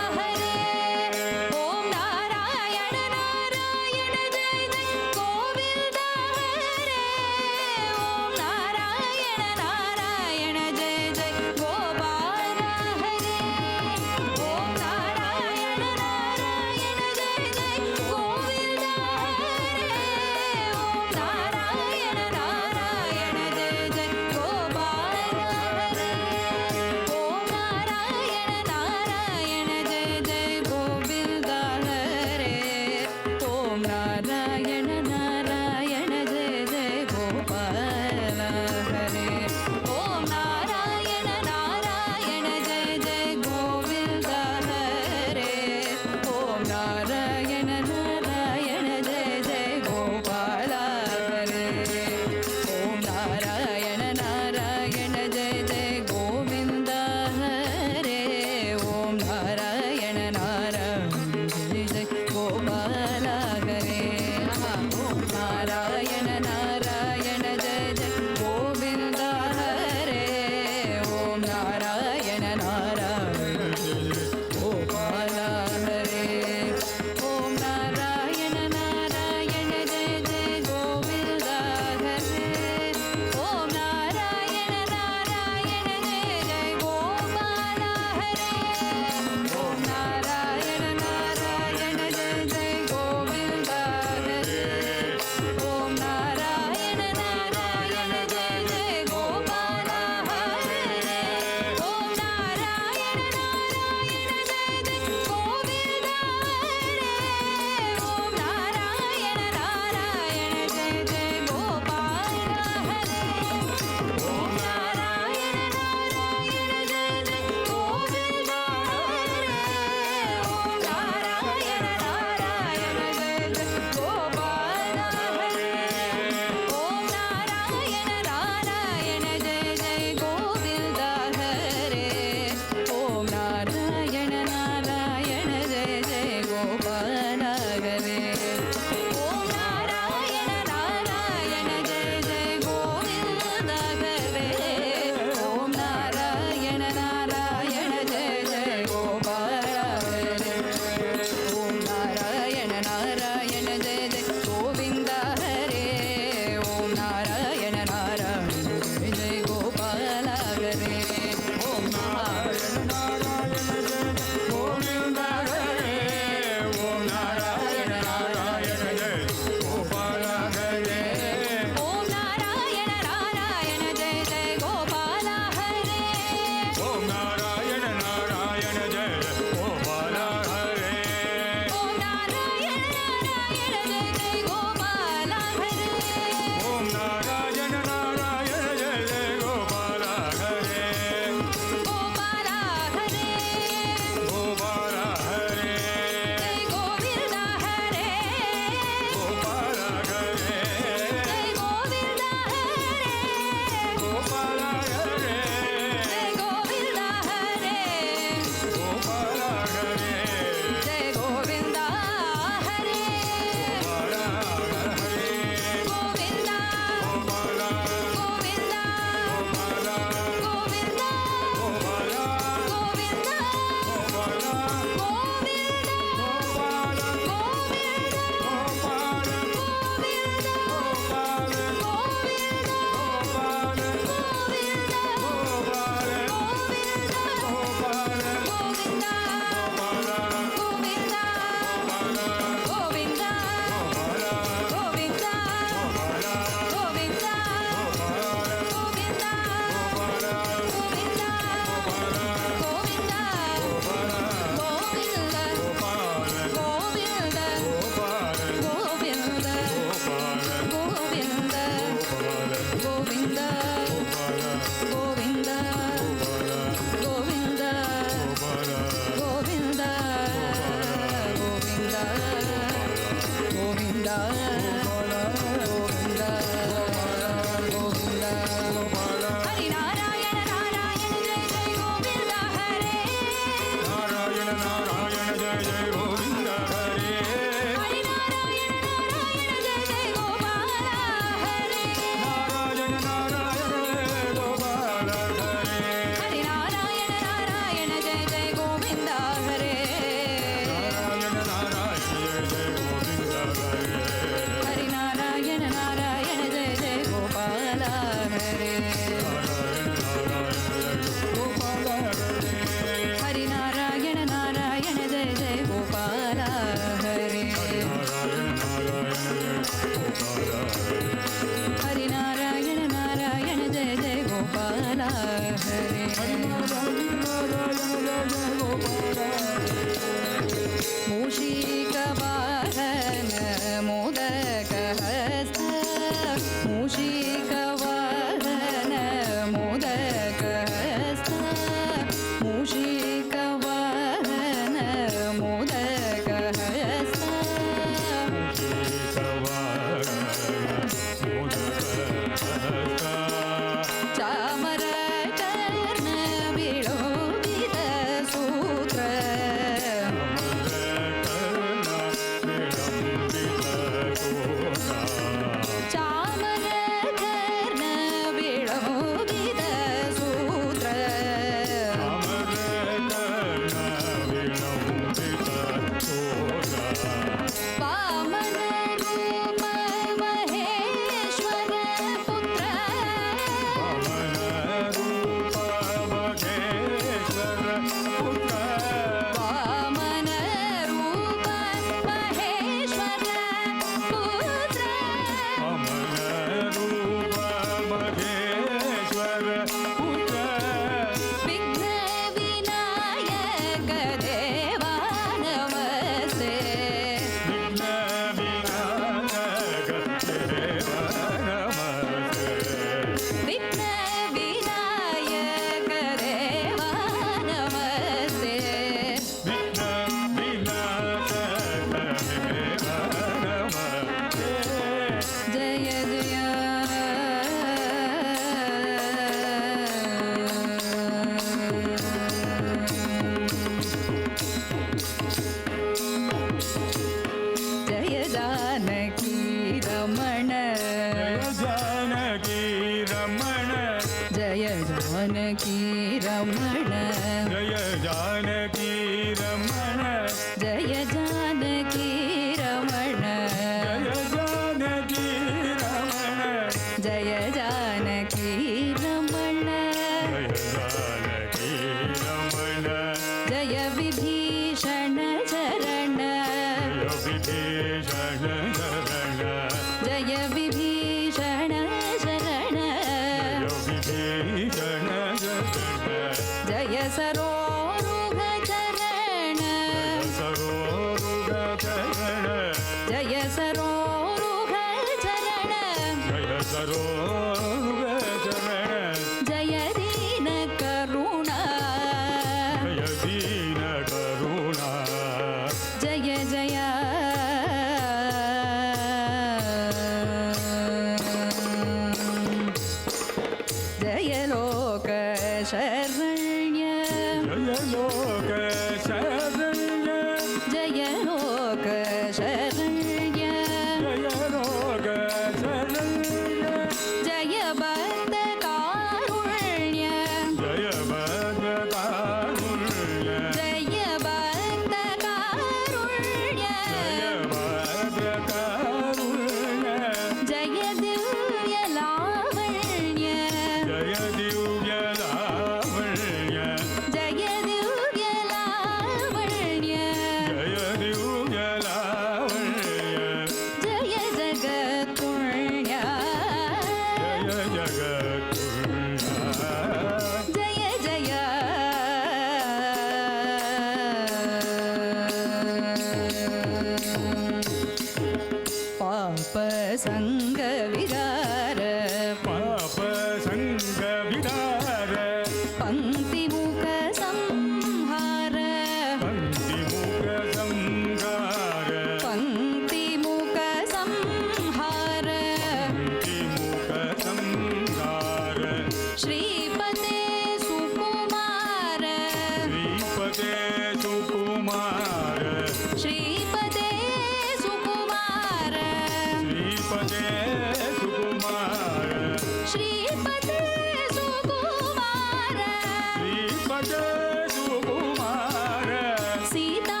सीता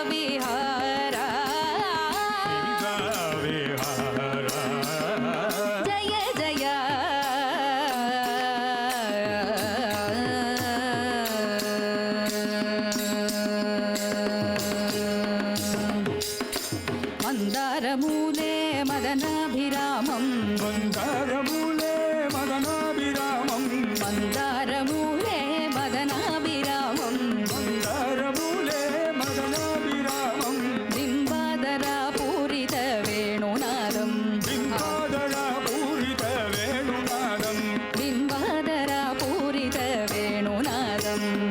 विहारा जय जय मन्दारमूले मदनाभिरामम् मन्दारमूले मदनाभिरामम् बिम्बादरापूरितवेणुनादम्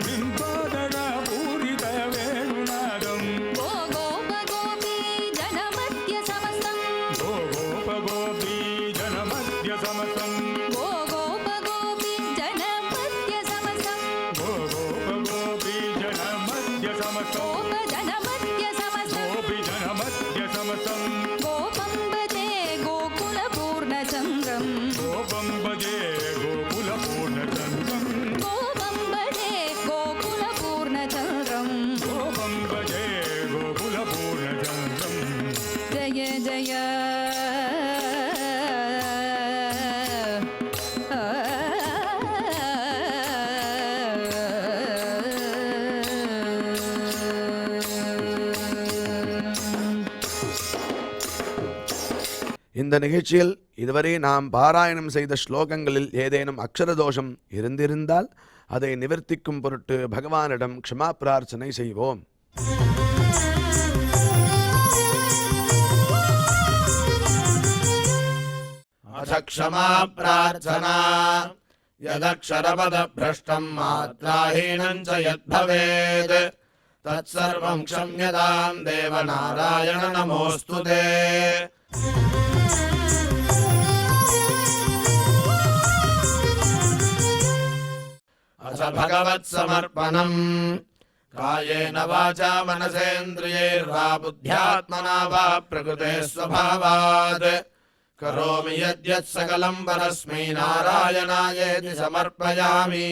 बिम्बादरापूरितवेणुनादम् गो गोप गोपी जनमध्य समस्तम् गो गोप गोपी जनमध्य समस्तम् गोप जनमध्य समस्तम् गोपं भजे गोकुलपूर्णचन्द्रम् गोपं भजे गोकुलपूर्णचन्द्रम् जय जय இந்த நிகழ்ச்சியில் இதுவரை நாம் பாராயணம் செய்த ஸ்லோகங்களில் ஏதேனும் அக்ஷர தோஷம் இருந்திருந்தால் அதை நிவர்த்திக்கும் பொருட்டு பகவானிடம் க்ஷமா பிரார்த்தனை செய்வோம். अथ क्षमा प्रार्थना यदक्षरपदभ्रष्टम् मात्राहीनम् च यद्भवेत् तत्सर्वम् क्षम्यताम् देवनारायण नमोऽस्तु ते। अथ भगवत्समर्पणम् कायेन वाचा मनसेन्द्रियैर्वा बुद्ध्यात्मना वा प्रकृते स्वभावात् करोमि यद्यत् सकलं परस्मै नारायणायेति समर्पयामि।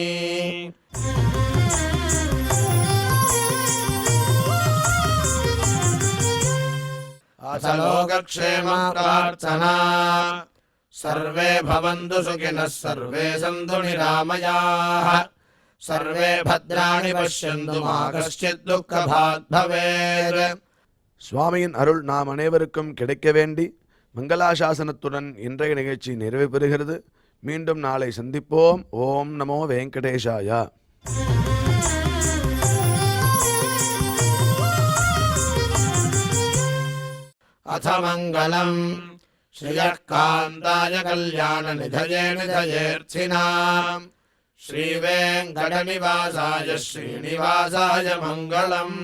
अथ लोकक्षेम प्रार्थना सर्वे भवन्तु सुखिनः सर्वे सन्तु निरामयाः सर्वे भद्राणि पश्यन्तु मा कश्चित् दुःखभाग् भवेत्. சுவாமியின் அருள் நாம் அனைவருக்கும் கிடைக்க வேண்டி மங்களாசாசனத்துடன் இன்றைய நிகழ்ச்சி நிறைவு பெறுகிறது. மீண்டும் நாளை சந்திப்போம். ஓம் நமோ வெங்கடேஷாய. अथ मङ्गलम् श्रियः कान्ताय कल्याणनिधये निधयेऽर्थिनाम् श्रीवेङ्कटनिवासाय श्रीनिवासाय मङ्गलम्.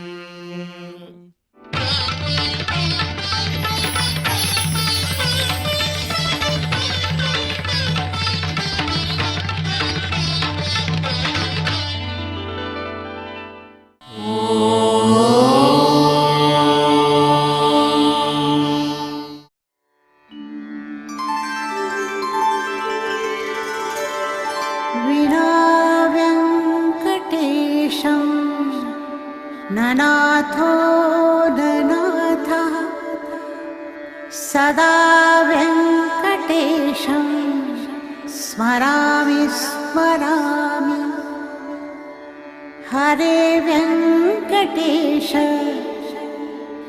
ननाथो ननाथः सदा वेङ्कटेशं स्मरामि स्मरामि हरे वेङ्कटेश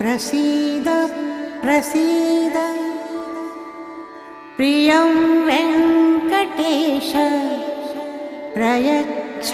प्रसीद प्रसीद प्रियं वेङ्कटेश प्रयच्छ